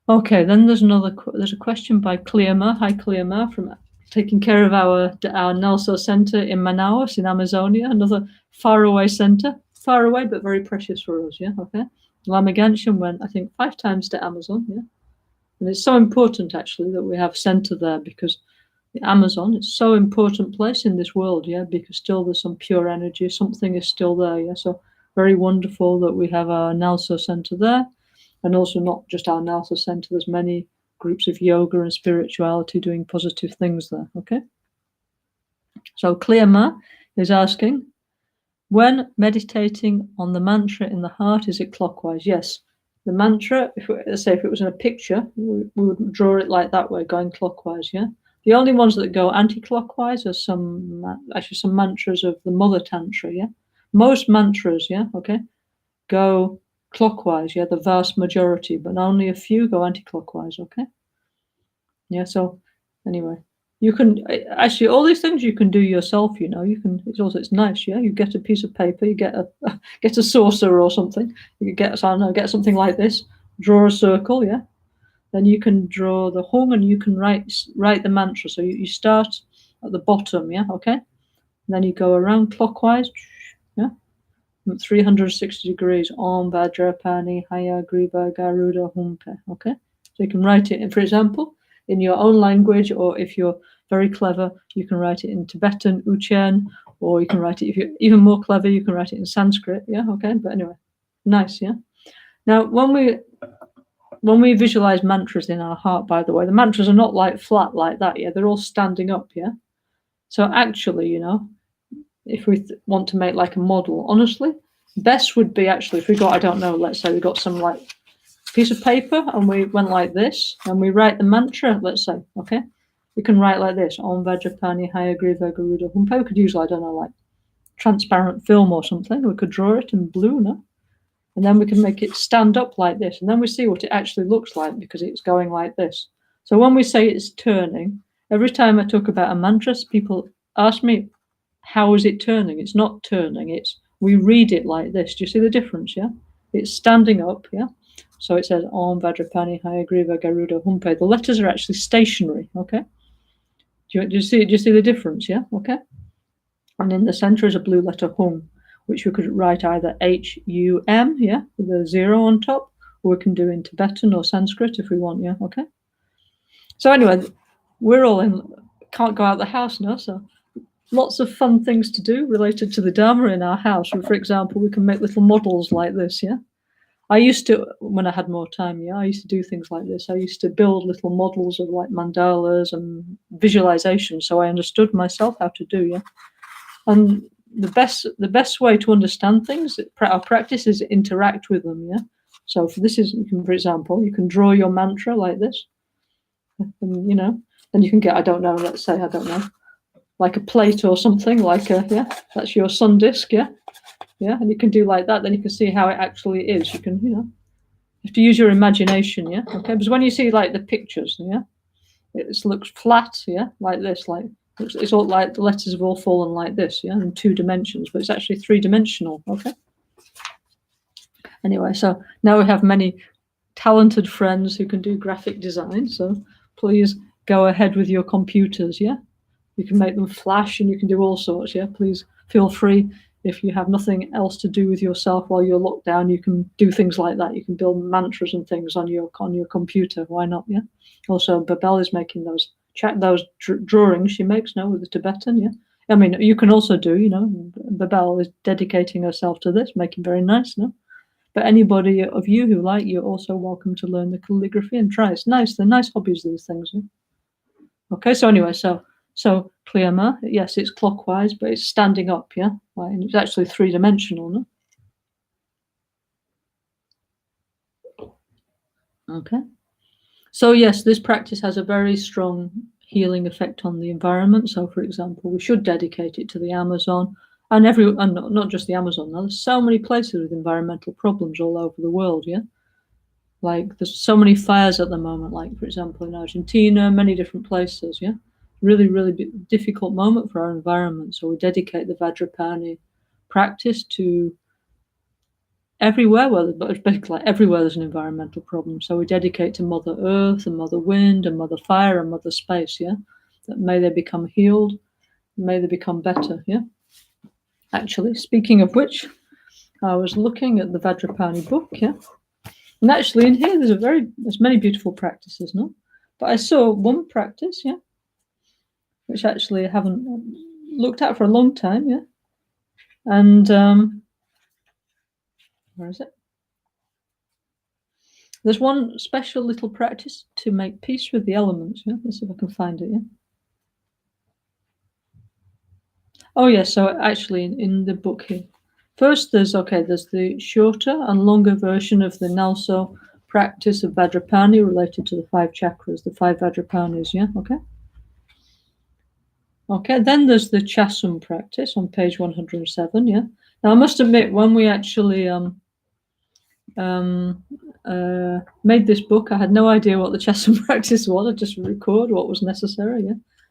Okay, then there's a question by Clearma. Hi Clearma, from taking care of our NgalSo center in Manaus in Amazonia, another faraway center, far away but very precious for us, yeah, okay? Lama Genshin went, I think, 5 times to Amazon, yeah? And it's so important, actually, that we have center there, because the Amazon is so important place in this world, yeah, because still there's some pure energy, something is still there, yeah? So very wonderful that we have our NgalSo center there, and also not just our NgalSo center, there's many groups of yoga and spirituality doing positive things there, okay? So Clearma is asking, when meditating on the mantra in the heart, is it clockwise? Yes. The mantra, let's say if it was in a picture, we would draw it like that way, going clockwise, yeah? The only ones that go anti-clockwise are some mantras of the Mother Tantra, yeah? Most mantras, yeah, okay, go clockwise, yeah, the vast majority, but only a few go anti-clockwise, okay? Yeah, so anyway, you can actually, all these things you can do yourself, you know. You can, it's nice, yeah. You get a piece of paper, you get a saucer or something, you get something like this, draw a circle, yeah. Then you can draw the hung and you can write the mantra. So you start at the bottom, yeah, okay? And then you go around clockwise, yeah, 360 degrees, Om Vajrapani Hayagriva Garuda Humpe, okay? So you can write it, for example, in your own language, or if you're very clever, you can write it in Tibetan, Uchen, or you can write it, if you're even more clever, you can write it in Sanskrit, yeah, okay? But anyway, nice, yeah? Now, when we visualize mantras in our heart, by the way, the mantras are not like flat like that, yeah? They're all standing up, yeah? So actually, you know, if we want to make like a model, honestly, best would be actually if we got, I don't know, let's say we got some like piece of paper and we went like this and we write the mantra, let's say, okay? We can write like this, Om Vajrapani Hayagriva Garuda Humpa. We could use, I don't know, like transparent film or something. We could draw it in blue, no? And then we can make it stand up like this. And then we see what it actually looks like because it's going like this. So when we say it's turning, every time I talk about a mantra, people ask me, how is it turning? It's not turning, we read it like this. Do you see the difference, yeah? It's standing up, yeah? So it says Om Vajrapani Hayagriva Garuda Humpe. The letters are actually stationary, okay? Do you see the difference, yeah? Okay? And in the center is a blue letter Hum, which we could write either H-U-M, yeah, with a 0 on top, or we can do in Tibetan or Sanskrit if we want, yeah, okay? So anyway, we're all can't go out the house now, so lots of fun things to do related to the Dharma in our house. For example, we can make little models like this, yeah? I used to, when I had more time, I used to do things like this. I used to build little models of like mandalas and visualization, so I understood myself how to do, And the best way to understand things, our practice, is interact with them, So for this is, for example, you can draw your mantra like this, and and you can get, I don't know, let's say, I don't know, like a plate or something, like that's your sun disk, and you can do like that. Then you can see how it actually is. You can, you have to use your imagination, okay. Because when you see like the pictures, it looks flat, like this, like it's all like the letters have all fallen like this, in 2 dimensions, but it's actually 3-dimensional, okay. Anyway, so now we have many talented friends who can do graphic design. So please go ahead with your computers, You can make them flash and you can do all sorts, Please feel free. If you have nothing else to do with yourself while you're locked down, you can do things like that. You can build mantras and things on your computer. Why not? Also, Babel is making those drawings she makes now with the Tibetan. I mean, you can also do. Babel is dedicating herself to this, making very nice. But anybody of you who like, you're also welcome to learn the calligraphy and try. It's nice. They're nice hobbies, these things. Okay. So anyway, so Kliyama, yes, it's clockwise, but it's standing up, Like, and it's actually 3-dimensional, no? Okay. So yes, this practice has a very strong healing effect on the environment. So, for example, we should dedicate it to the Amazon and not just the Amazon. Now, there's so many places with environmental problems all over the world, Like there's so many fires at the moment, like, for example, in Argentina, many different places, Really, really difficult moment for our environment. So we dedicate the Vajrapani practice to everywhere, but basically everywhere there's an environmental problem. So we dedicate to Mother Earth and Mother Wind and Mother Fire and Mother Space, That may they become healed, may they become better, Actually, speaking of which, I was looking at the Vajrapani book, And actually in here there's many beautiful practices, no? But I saw one practice, which actually I haven't looked at for a long time, And where is it? There's one special little practice to make peace with the elements, Let's see if I can find it, Oh, yeah, so actually in the book here, first there's the shorter and longer version of the NgalSo practice of Vajrapani related to the 5 chakras, the 5 Vajrapanis, Okay, then there's the Chasum practice on page 107, Now I must admit, when we actually made this book, I had no idea what the Chasum practice was. I just record what was necessary,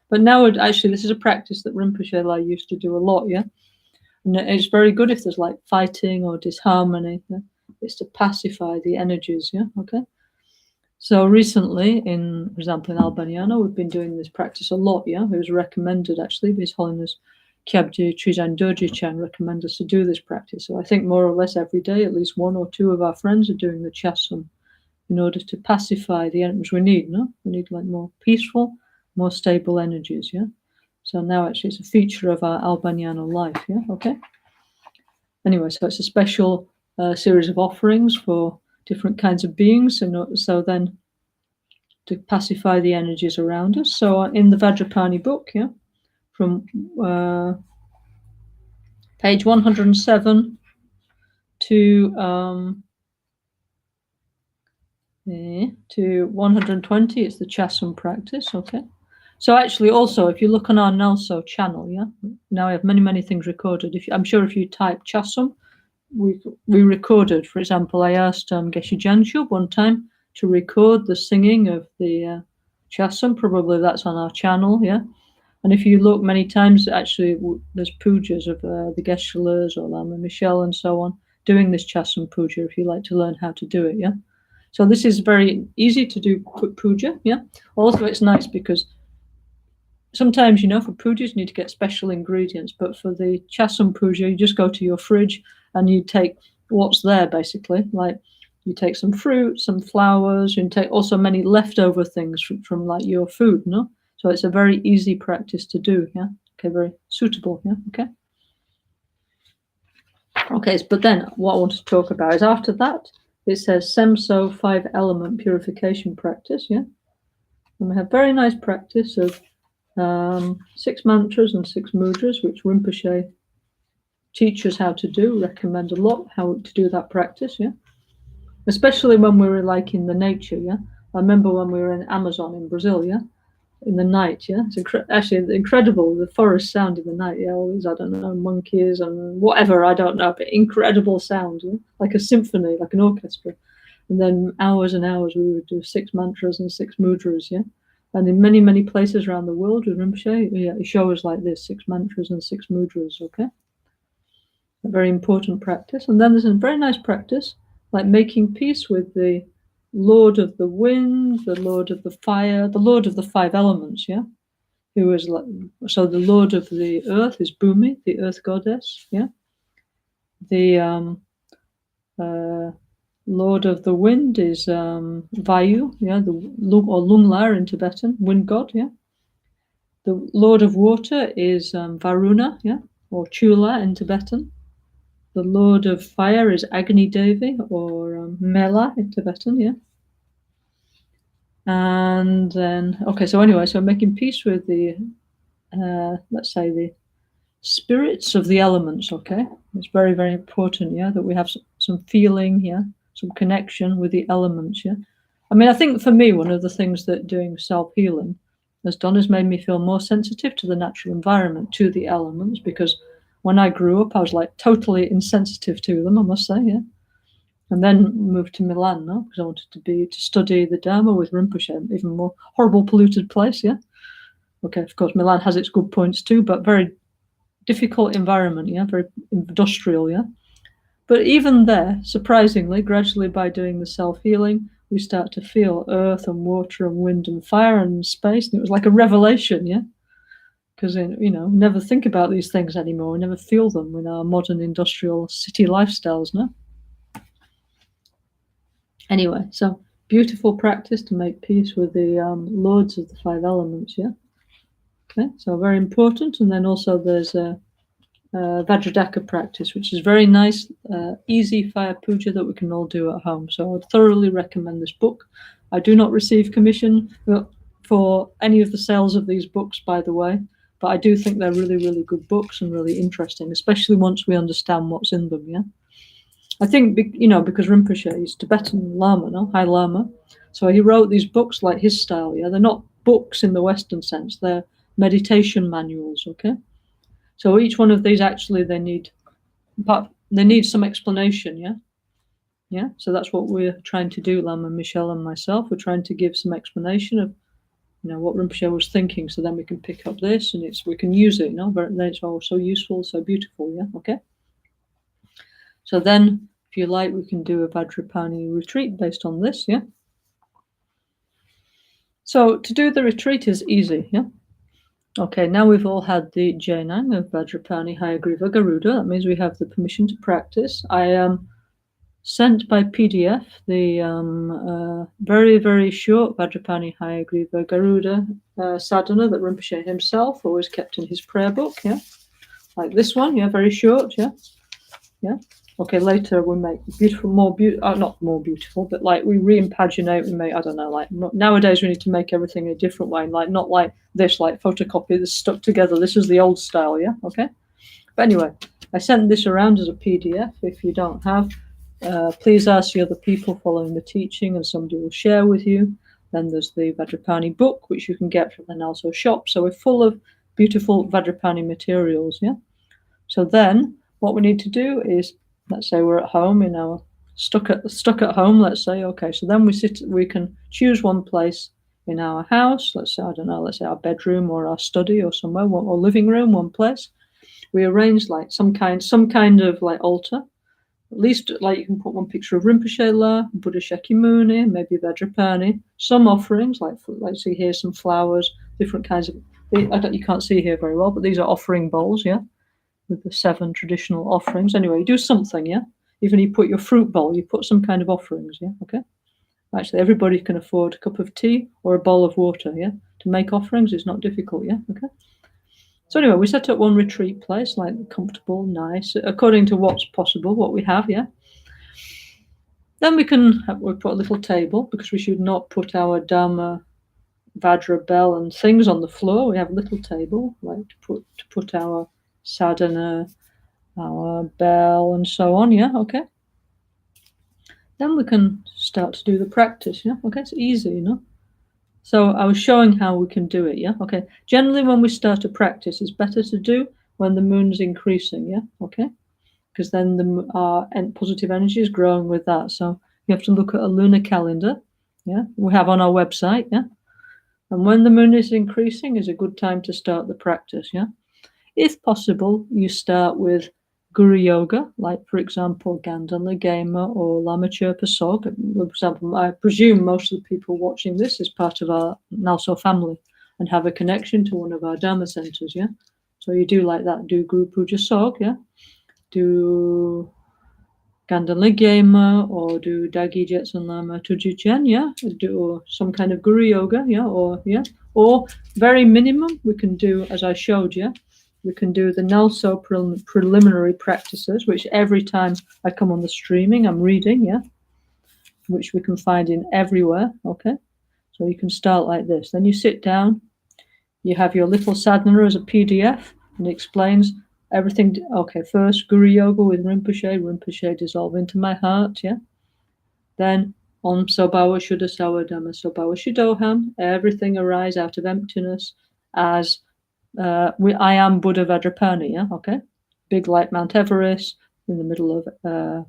But now actually this is a practice that Rinpoche used to do a lot, And it's very good if there's like fighting or disharmony. It's to pacify the energies, okay. So recently, for example, in Albagnano, we've been doing this practice a lot, It was recommended, actually, His Holiness Kyabje Trizan Dorje-chan recommended us to do this practice. So I think more or less every day, at least 1 or 2 of our friends are doing the Chasum in order to pacify the energies we need, We need like more peaceful, more stable energies, So now actually it's a feature of our Albagnano life, okay. Anyway, so it's a special series of offerings for different kinds of beings, so then to pacify the energies around us. So in the Vajrapani book, from page 107 to 120, it's the Chasum practice, okay. So actually, also, if you look on our NgalSo channel, now I have many things recorded. I'm sure if you type Chasum, we recorded. For example, I asked Geshe Janshub one time to record the singing of the Chasum. Probably that's on our channel, And if you look many times, actually, there's pujas of the Geshe-las or Lama Michelle and so on doing this Chasum puja. If you like to learn how to do it, So this is very easy to do puja, Also, it's nice because sometimes, for pujas, you need to get special ingredients. But for the Chasum puja, you just go to your fridge and you take what's there, basically. Like you take some fruit, some flowers, you take also many leftover things from like your food, no? So it's a very easy practice to do, Okay, very suitable, okay. Okay, but then what I want to talk about is after that, it says NgalSo 5-element purification practice, yeah? And we have very nice practice of 6 mantras and 6 mudras, which Rinpoche teaches how to do, recommend a lot how to do that practice, yeah? Especially when we were like in the nature, yeah? I remember when we were in Amazon in Brazil, yeah? In the night, yeah? It's actually incredible, the forest sound in the night, yeah? All these, I don't know, monkeys and whatever, I don't know, but incredible sound, yeah? Like a symphony, like an orchestra. And then hours and hours we would do 6 mantras and 6 mudras, yeah? And in many, many places around the world with Rinpoche, yeah, it shows like this, 6 mantras and 6 mudras, okay? A very important practice. And then there's a very nice practice, like making peace with the Lord of the wind, the Lord of the fire, the Lord of the 5 elements, yeah? Who is like, so the Lord of the earth is Bhumi, the earth goddess, yeah? The Lord of the wind is Vayu, yeah, or Lunglar in Tibetan, wind god, yeah. The Lord of water is Varuna, yeah, or Chula in Tibetan. The Lord of fire is Agni Devi, or Mela in Tibetan, yeah. And then, okay, so anyway, so making peace with the, let's say, the spirits of the elements, okay? It's very, very important, yeah, that we have some feeling, yeah, some connection with the elements, yeah? I mean, I think for me, one of the things that doing self-healing has done is made me feel more sensitive to the natural environment, to the elements, because when I grew up, I was like totally insensitive to them, I must say, yeah? And then moved to Milan, no? Because I wanted to study the Dharma with Rinpoche, even more horrible, polluted place, yeah? Okay, of course, Milan has its good points too, but very difficult environment, yeah, very industrial, yeah. But even there, surprisingly, gradually by doing the self-healing, we start to feel earth and water and wind and fire and space. And it was like a revelation, yeah. Because, never think about these things anymore. We never feel them in our modern industrial city lifestyles, no? Anyway, so beautiful practice to make peace with the lords of the 5 elements, yeah. Okay, so very important. And then also there's a Vajradaka practice, which is very nice, easy fire puja that we can all do at home. So I'd thoroughly recommend this book. I do not receive commission for any of the sales of these books, by the way, but I do think they're really, really good books and really interesting, especially once we understand what's in them, yeah? I think, because Rinpoche is Tibetan Lama, no? High Lama. So he wrote these books like his style, yeah? They're not books in the Western sense. They're meditation manuals, okay? So each one of these actually they need some explanation, yeah? Yeah, so that's what we're trying to do, Lama, Michelle and myself. We're trying to give some explanation of, what Rinpoche was thinking, so then we can pick up this and we can use it, then it's all so useful, so beautiful, yeah, okay? So then, if you like, we can do a Vajrapani retreat based on this, yeah? So to do the retreat is easy, yeah? Okay, now we've all had the Jainang of Vajrapani, Hayagriva, Garuda. That means we have the permission to practice. I sent by PDF the very, very short Vajrapani, Hayagriva, Garuda sadhana that Rinpoche himself always kept in his prayer book, yeah? Like this one, yeah, very short, yeah? Yeah? Okay, later we make not more beautiful, but like we reimpaginate, we make, I don't know, like nowadays we need to make everything a different way, like not like this, like photocopy that's stuck together. This is the old style, yeah, okay? But anyway, I sent this around as a PDF. If you don't have, please ask the other people following the teaching and somebody will share with you. Then there's the Vajrapani book, which you can get from the NgalSo shop. So we're full of beautiful Vajrapani materials, yeah? So then what we need to do is, let's say we're at home, stuck at home, let's say, okay, so then we can choose one place in our house, let's say, I don't know, let's say our bedroom or our study or somewhere, or living room, one place. We arrange like some kind of like altar. At least like you can put one picture of Rinpoche, Buddha Shakyamuni, maybe Vajrapani, some offerings, like see here, some flowers, different kinds of, you can't see here very well, but these are offering bowls, yeah? With the 7 traditional offerings. Anyway, you do something, yeah? Even you put your fruit bowl, you put some kind of offerings, yeah? Okay? Actually, everybody can afford a cup of tea or a bowl of water, yeah? To make offerings is not difficult, yeah? Okay? So anyway, we set up one retreat place, like comfortable, nice, according to what's possible, what we have, yeah? Then we put a little table, because we should not put our Dharma, Vajra bell and things on the floor. We have a little table, like to put our sadhana, our bell, and so on. Yeah, okay. Then we can start to do the practice. Yeah, okay. It's easy, you know. So I was showing how we can do it. Yeah, okay. Generally, when we start a practice, it's better to do when the moon's increasing. Yeah, okay. Because then our positive energy is growing with that. So you have to look at a lunar calendar. Yeah, we have on our website. Yeah. And when the moon is increasing is a good time to start the practice, yeah? If possible, you start with Guru Yoga, like, for example, Gandalagama or Lama Sog. For example, I presume most of the people watching this is part of our NgalSo family and have a connection to one of our Dharma centers, yeah? So you do like that, do Guru Puja Sog, yeah? Do Gandalagama or do Dagi Jetsun Lama Tujuchen, yeah? Do some kind of Guru Yoga, yeah? Or very minimum, we can do, as I showed you, we can do the NgalSo preliminary practices, which every time I come on the streaming, I'm reading, yeah? Which we can find in everywhere, okay? So you can start like this. Then you sit down, you have your little sadhana as a PDF, and it explains everything. Okay, first Guru Yoga with Rinpoche dissolve into my heart, yeah? Then Om Sobawa Shuddha Sawa Dhamma Sobawa Shuddhoham, everything arise out of emptiness as I am Buddha Vajrapani, yeah, okay? Big like Mount Everest, in the middle of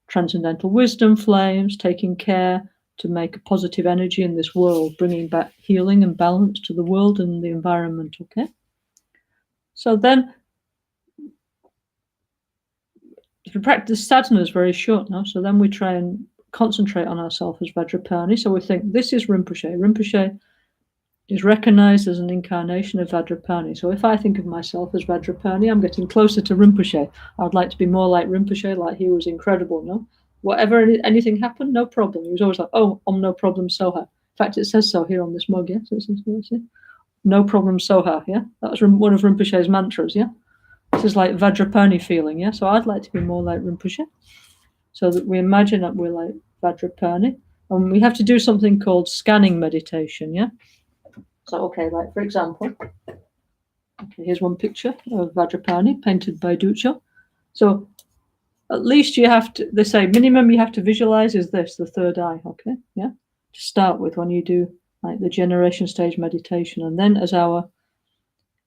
transcendental wisdom flames, taking care to make a positive energy in this world, bringing back healing and balance to the world and the environment, okay? So then, the practice sadhana is very short now, so then we try and concentrate on ourselves as Vajrapani. So we think, this is Rinpoche. Rinpoche is recognized as an incarnation of Vajrapani. So if I think of myself as Vajrapani, I'm getting closer to Rinpoche. I'd like to be more like Rinpoche, like he was incredible, no? Whatever, anything happened, no problem. He was always like, oh, no problem, Soha. In fact, it says so here on this mug, yeah? So no problem, Soha, yeah? That was one of Rinpoche's mantras, yeah? This is like Vajrapani feeling, yeah? So I'd like to be more like Rinpoche. So that we imagine that we're like Vajrapani. And we have to do something called scanning meditation, yeah? So, okay, like, for example, okay, here's one picture of Vajrapani painted by Duccio. So at least you have to, they say minimum you have to visualize is this, the third eye, okay? Yeah? To start with when you do like the generation stage meditation. And then as our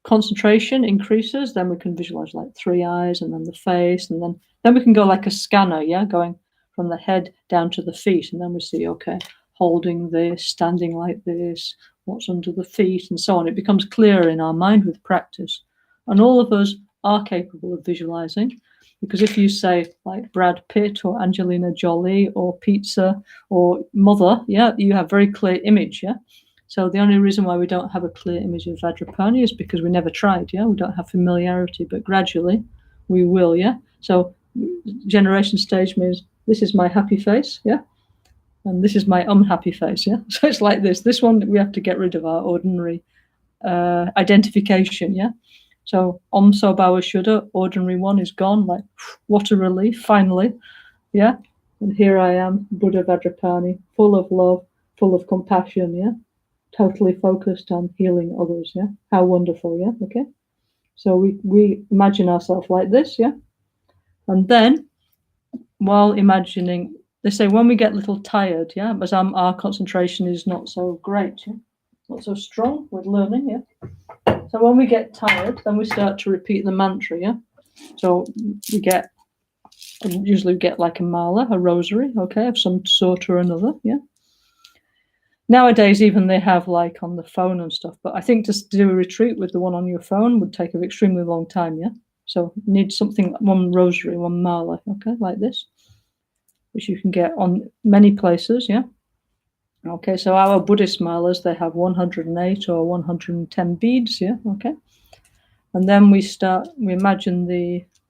concentration increases, then we can visualize like three eyes and then the face. And then we can go like a scanner, yeah? Going from the head down to the feet. And then we see, okay, holding this, standing like this, what's under the feet, and so on. It becomes clearer in our mind with practice. And all of us are capable of visualizing, because if you say like Brad Pitt or Angelina Jolie or pizza or mother, yeah, you have very clear image, yeah? So the only reason why we don't have a clear image of Vajrapani is because we never tried, yeah? We don't have familiarity, but gradually we will, yeah? So generation stage means this is my happy face, yeah? And this is my unhappy face, yeah? So it's like this. This one, we have to get rid of our ordinary identification, yeah? So Om Sobawa Shuddha, ordinary one, is gone. Like, what a relief, finally, yeah? And here I am, Buddha Vajrapani, full of love, full of compassion, yeah? Totally focused on healing others, yeah? How wonderful, yeah? Okay? So we imagine ourselves like this, yeah? And then, while imagining, they say when we get a little tired, yeah, because our concentration is not so great, yeah, not so strong with learning, yeah. So when we get tired, then we start to repeat the mantra, yeah. So we usually get like a mala, a rosary, okay, of some sort or another, yeah. Nowadays, even they have like on the phone and stuff, but I think to do a retreat with the one on your phone would take an extremely long time, yeah. So you need something, one rosary, one mala, okay, like this, which you can get on many places, yeah? Okay, so our Buddhist malas, they have 108 or 110 beads, yeah, okay? And then we imagine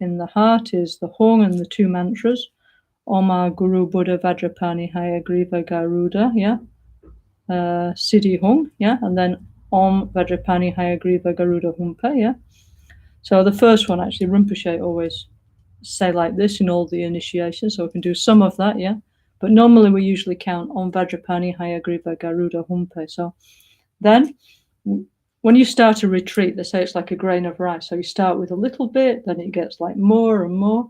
in the heart is the Hong and the two mantras, Om Guru Buddha Vajrapani Hayagriva Garuda, yeah? Siddhi Hong, yeah? And then Om Vajrapani Hayagriva Garuda Humpa, yeah? So the first one, actually, Rinpoche always say like this in all the initiations, so we can do some of that, yeah? But normally we usually count on Vajrapani, Hayagriva, Garuda, Humpe. So then when you start a retreat, they say it's like a grain of rice. So you start with a little bit, then it gets like more and more.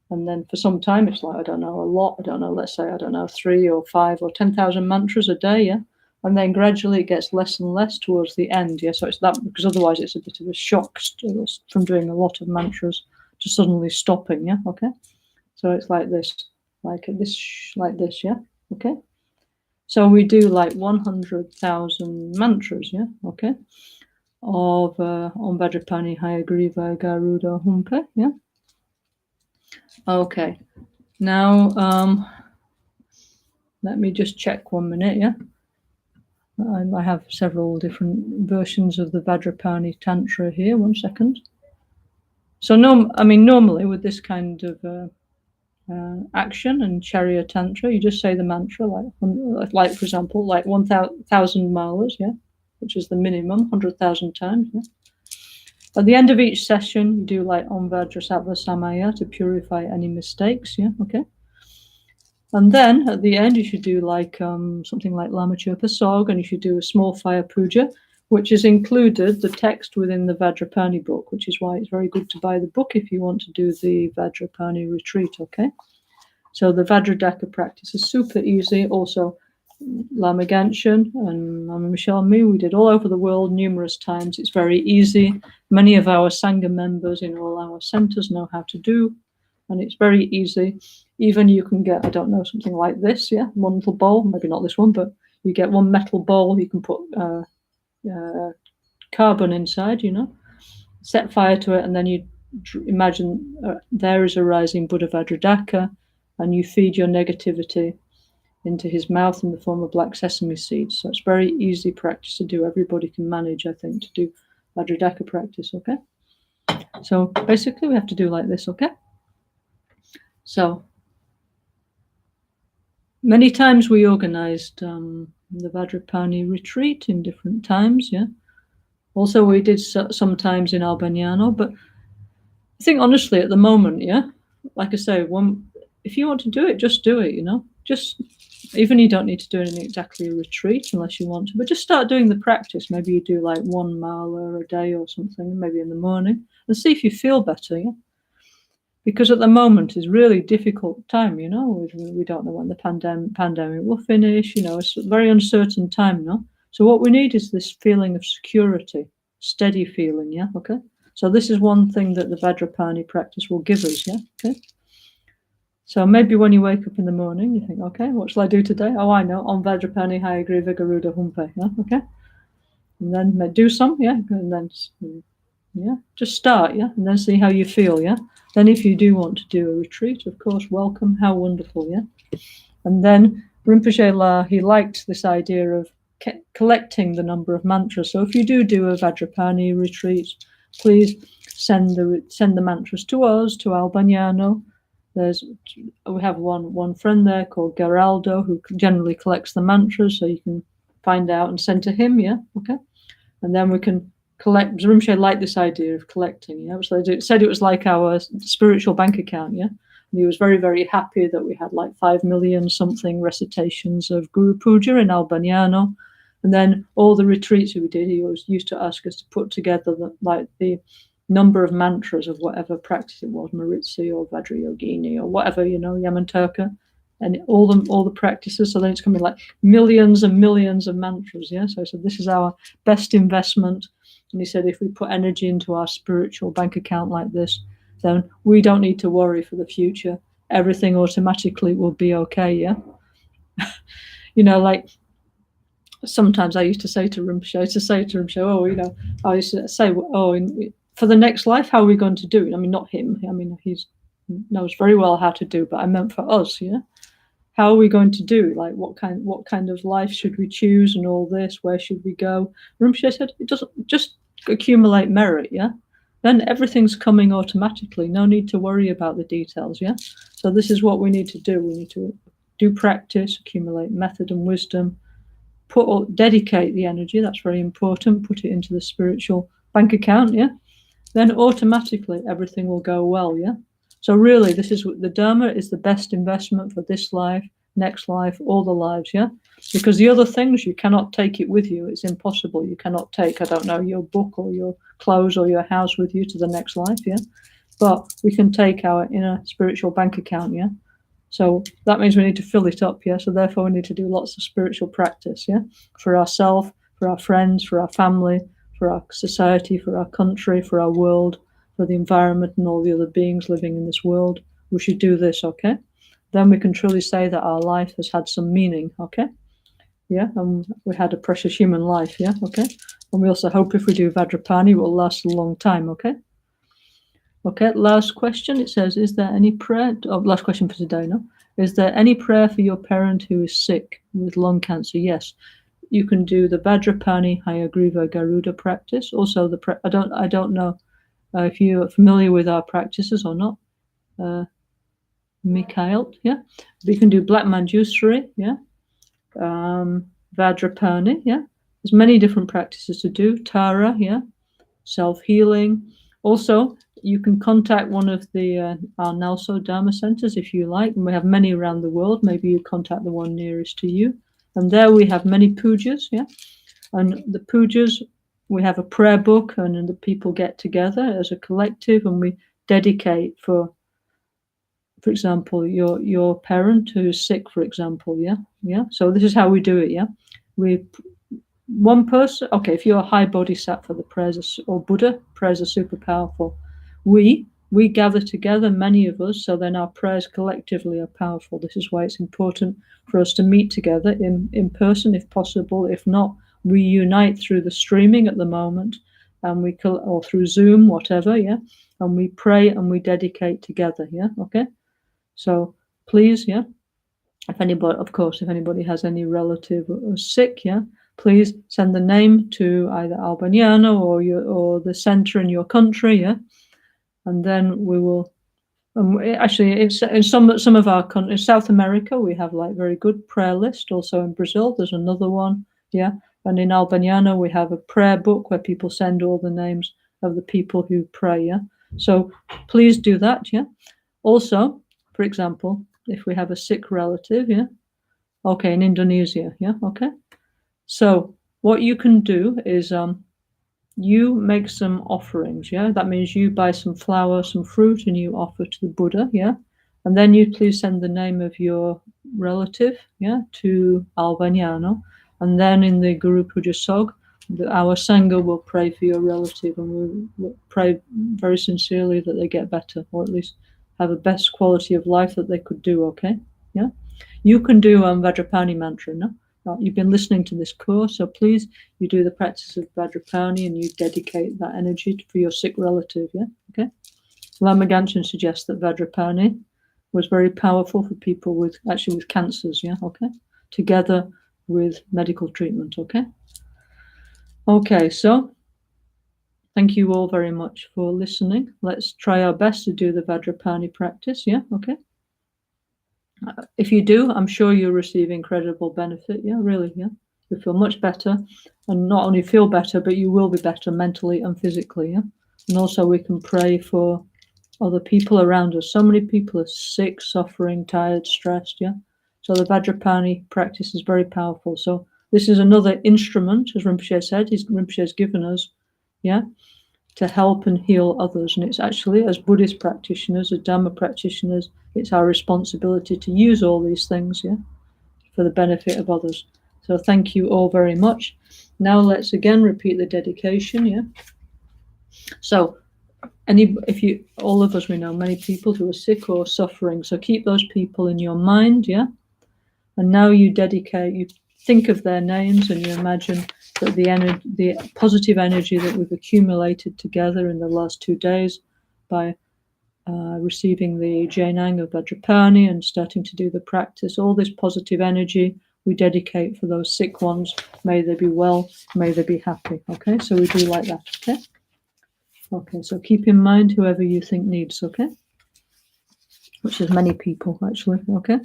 And then for some time, it's like, I don't know, a lot. I don't know, let's say, I don't know, 3 or 5 or 10,000 mantras a day, yeah? And then gradually it gets less and less towards the end, yeah? So it's that, because otherwise it's a bit of a shock from doing a lot of mantras to suddenly stopping, yeah? Okay? So it's like this, like this, yeah? Okay? So we do like 100,000 mantras, yeah? Okay? Of Om Vajrapani, Hayagriva, Garuda, Humpe, yeah? Okay. Now, let me just check 1 minute, yeah? I have several different versions of the Vajrapani Tantra here. 1 second. So, normally with this kind of action and Charya Tantra, you just say the mantra, like for example, like 1,000 malas, yeah, which is the minimum, 100,000 times, yeah. At the end of each session, you do like Om Vajrasattva Samaya to purify any mistakes, yeah, okay. And then at the end, you should do like something like Lama Chirpa Sog, and you should do a small fire puja, which is included the text within the Vajrapani book, which is why it's very good to buy the book if you want to do the Vajrapani retreat, okay? So the Vajradhaka practice is super easy. Also, Lama Genshin and Lama Michelle and me, we did all over the world numerous times. It's very easy. Many of our Sangha members in all our centers know how to do, and it's very easy. Even you can get, I don't know, something like this, yeah, one little bowl, maybe not this one, but you get one metal bowl, you can put carbon inside, you know, set fire to it, and then you imagine there is a rising Buddha Vajradhaka, and you feed your negativity into his mouth in the form of black sesame seeds. So it's very easy practice to do. Everybody can manage, I think, to do Vajradhaka practice, okay? So basically we have to do like this, okay? So many times we organized the Vajrapani retreat in different times, yeah? Also we did sometimes in Albagnano, but I think honestly at the moment, yeah, like I say, if you want to do it, just do it, you know? Just, even you don't need to do it in exactly a retreat unless you want to, but just start doing the practice. Maybe you do like 1 mala a day or something, maybe in the morning, and see if you feel better, yeah? Because at the moment is really difficult time, you know, we don't know when the pandemic will finish, you know, it's a very uncertain time, no? So what we need is this feeling of security, steady feeling, yeah, okay? So this is one thing that the Vajrapani practice will give us, yeah, okay? So maybe when you wake up in the morning, you think, okay, what shall I do today? Oh, I know, Om Vajrapani Hayagriva Garuda Humpe, yeah, okay? And then do some, yeah, and then, yeah, just start, yeah, and then see how you feel, yeah? Then if you do want to do a retreat, of course, welcome, how wonderful, yeah? And then Rinpoche, he liked this idea of collecting the number of mantras. So if you do a Vajrapani retreat, please send the mantras to us, to Albagnano. We have one friend there called Geraldo who generally collects the mantras, so you can find out and send to him, yeah, okay? And then we can collect. Rinpoche liked this idea of collecting, yeah, so it said it was like our spiritual bank account, yeah? And he was very, very happy that we had like 5 million something recitations of Guru Puja in Albagnano. And then all the retreats we did, he always used to ask us to put together the number of mantras of whatever practice it was, Maritzi or Vajrayogini or whatever, you know, Yamanturka, and all the practices. So then it's coming like millions and millions of mantras, yeah? So I said, this is our best investment. And he said, if we put energy into our spiritual bank account like this, then we don't need to worry for the future. Everything automatically will be okay, yeah? You know, like, sometimes I used to say to Rinpoche, oh, you know, I used to say, oh, for the next life, how are we going to do it? I mean, not him. I mean, he knows very well how to do, but I meant for us, yeah? How are we going to do? Like, what kind of life should we choose and all this? Where should we go? Rinpoche said, it doesn't, just accumulate merit, yeah? Then everything's coming automatically. No need to worry about the details, yeah? So this is what we need to do. We need to do practice, accumulate method and wisdom, dedicate the energy, that's very important, put it into the spiritual bank account, yeah? Then automatically everything will go well, yeah? So really, this is what the Dharma is, the best investment for this life next life, all the lives, yeah? Because the other things, you cannot take it with you. It's impossible. You cannot take, I don't know, your book or your clothes or your house with you to the next life, yeah? But we can take our inner spiritual bank account, yeah? So that means we need to fill it up, yeah? So therefore we need to do lots of spiritual practice, yeah? For ourselves, for our friends, for our family, for our society, for our country, for our world, for the environment and all the other beings living in this world. We should do this, okay? Then we can truly say that our life has had some meaning, okay? Yeah, and we had a precious human life, yeah, okay? And we also hope if we do Vajrapani, it will last a long time, okay? Okay, last question. It says, is there any prayer? Oh, last question for today, no? Is there any prayer for your parent who is sick with lung cancer? Yes. You can do the Vajrapani, Hayagriva, Garuda practice. Also, I don't know if you're familiar with our practices or not. Mikhail, yeah. But you can do Black Manjusri, yeah. Vajrapani, yeah. There's many different practices to do. Tara, yeah. Self-healing. Also, you can contact one of the our NgalSo Dharma centers if you like, and we have many around the world. Maybe you contact the one nearest to you. And there we have many pujas, yeah. And the pujas, we have a prayer book, and the people get together as a collective, and we dedicate for example, your parent who's sick, for example, yeah. So this is how we do it, yeah. One person, okay, if you're a high bodhisattva, the prayers or Buddha, prayers are super powerful. We gather together, many of us, so then our prayers collectively are powerful. This is why it's important for us to meet together in person, if possible. If not, we unite through the streaming at the moment, and or through Zoom, whatever, yeah. And we pray and we dedicate together, yeah. Okay. So please, yeah. If anybody has any relative who's sick, yeah, please send the name to either Albagnano or the center in your country, yeah, and then we will. Actually, it's in some of our countries, South America, we have like very good prayer list. Also in Brazil, there's another one, yeah, and in Albagnano we have a prayer book where people send all the names of the people who pray, yeah. So please do that, yeah. Also, for example, if we have a sick relative, yeah. Okay, in Indonesia, yeah, okay. So what you can do is you make some offerings, yeah. That means you buy some flour, some fruit, and you offer to the Buddha, yeah. And then you please send the name of your relative, yeah, to Albagnano. And then in the Guru Puja Sog, our Sangha will pray for your relative, and we'll pray very sincerely that they get better, or at least have the best quality of life that they could do, okay? Yeah. You can do Vajrapani mantra, no? You've been listening to this course, so please, you do the practice of Vajrapani and you dedicate that energy for your sick relative, yeah? Okay? Lama Ganchen suggests that Vajrapani was very powerful for people with cancers, yeah? Okay? Together with medical treatment, okay? Okay, so thank you all very much for listening. Let's try our best to do the Vajrapani practice, yeah? Okay? If you do, I'm sure you'll receive incredible benefit. Yeah, really. Yeah, you feel much better, and not only feel better, but you will be better mentally and physically. Yeah, and also we can pray for other people around us. So many people are sick, suffering, tired, stressed. Yeah, so the Vajrapani practice is very powerful. So this is another instrument, as Rinpoche said. Rinpoche has given us, yeah, to help and heal others. And it's actually, as Buddhist practitioners, as Dhamma practitioners, it's our responsibility to use all these things, yeah, for the benefit of others. So thank you all very much. Now let's again repeat the dedication, yeah. So all of us, we know many people who are sick or suffering. So keep those people in your mind, yeah. And now you think of their names, and you imagine that the positive energy that we've accumulated together in the last 2 days by receiving the Jainang of Vajrapani and starting to do the practice, all this positive energy we dedicate for those sick ones. May they be well, may they be happy. Okay, so we do like that, okay? Okay, so keep in mind whoever you think needs, okay? Which is many people, actually, okay?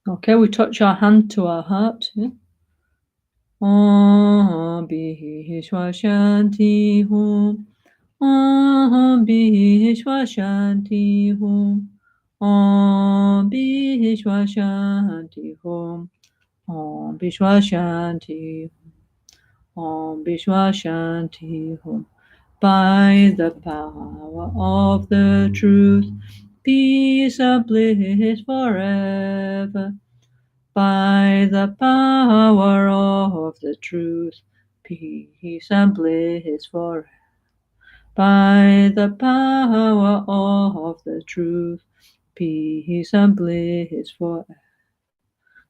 Okay, we touch our hand to our heart, yeah? Om Bhishwa Shanti Hum. Om Bhishwa Shanti Hum. Om Vishwa Shanti Hum. Om Vishwa Shanti Hum. Om Vishwa Shanti Hum. By the power of the truth, peace and bliss forever. By the power of the truth, peace and bliss forever. By the power of the truth, peace and bliss forever.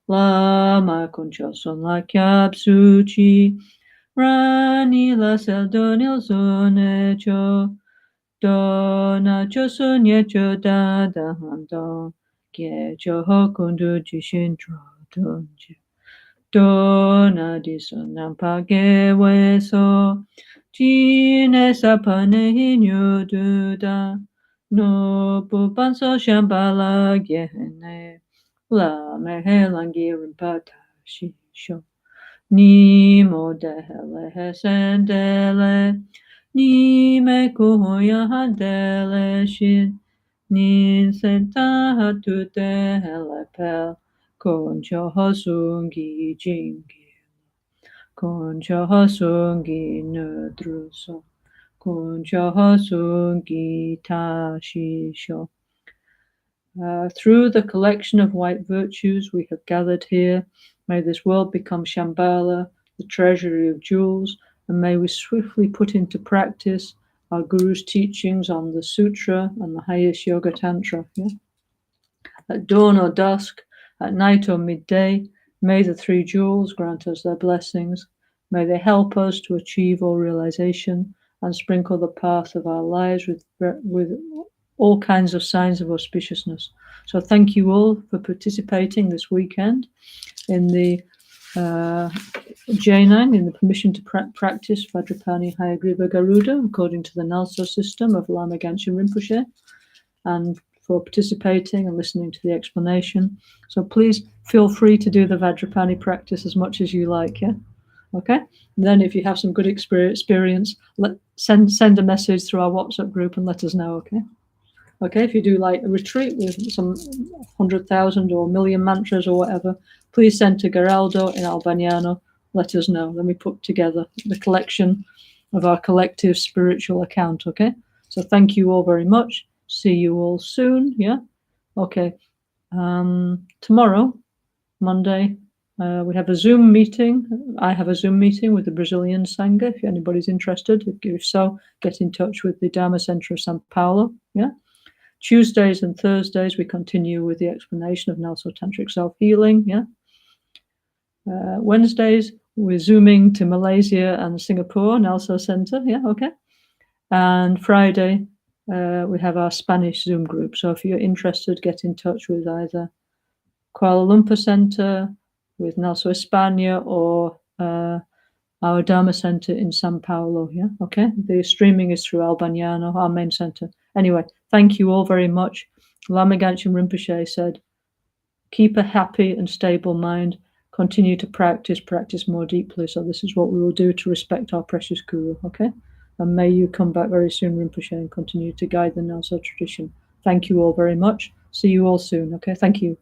Lama Conchason la Kyab Suchi, Rani la Seldonil Sonecho, Dona Chosunyecho Dada Handon, Gecho Hokundu Jishin Trodunji, Dona Disonampa Geweso, Jine Sapane Hinyududa, No Pupanso Shambhala Gehene. La mehelangi rimpata shisho. Ni modele hesendele. Ni me kuya handele shin. Ni senta hatute pel. Concho hosungi jingi. Concho hosungi nudruso. Concho hosungi tashisho. Through the collection of white virtues we have gathered here, may this world become Shambhala, the treasury of jewels, and may we swiftly put into practice our Guru's teachings on the Sutra and the highest Yoga Tantra. Yeah? At dawn or dusk, at night or midday, may the three jewels grant us their blessings. May they help us to achieve all realization and sprinkle the path of our lives with all kinds of signs of auspiciousness. So thank you all for participating this weekend in the J9, in the permission to practice Vajrapani Hayagriva Garuda according to the NgalSo system of Lama Ganshin Rinpoche, and for participating and listening to the explanation. So please feel free to do the Vajrapani practice as much as you like, yeah? Okay? And then if you have some good experience, send a message through our WhatsApp group and let us know, okay? Okay, if you do like a retreat with some 100,000 or 1,000,000 mantras or whatever, please send to Garuda in Albagnano. Let us know. Then we put together the collection of our collective spiritual account, okay? So thank you all very much. See you all soon, yeah? Okay. Tomorrow, Monday, we have a Zoom meeting. I have a Zoom meeting with the Brazilian Sangha, if anybody's interested. If so, get in touch with the Dharma Center of São Paulo, yeah? Tuesdays and Thursdays, we continue with the explanation of NgalSo Tantric Self-Healing, yeah? Wednesdays, we're Zooming to Malaysia and Singapore, NgalSo Center, yeah, okay? And Friday, we have our Spanish Zoom group. So if you're interested, get in touch with either Kuala Lumpur Center, with NgalSo España, or our Dharma Center in São Paulo, yeah, okay? The streaming is through Albagnano, our main center. Anyway, thank you all very much. Lama Ganshin Rinpoche said, keep a happy and stable mind, continue to practice more deeply. So this is what we will do to respect our precious Guru, okay? And may you come back very soon, Rinpoche, and continue to guide the NgalSo tradition. Thank you all very much. See you all soon, okay? Thank you.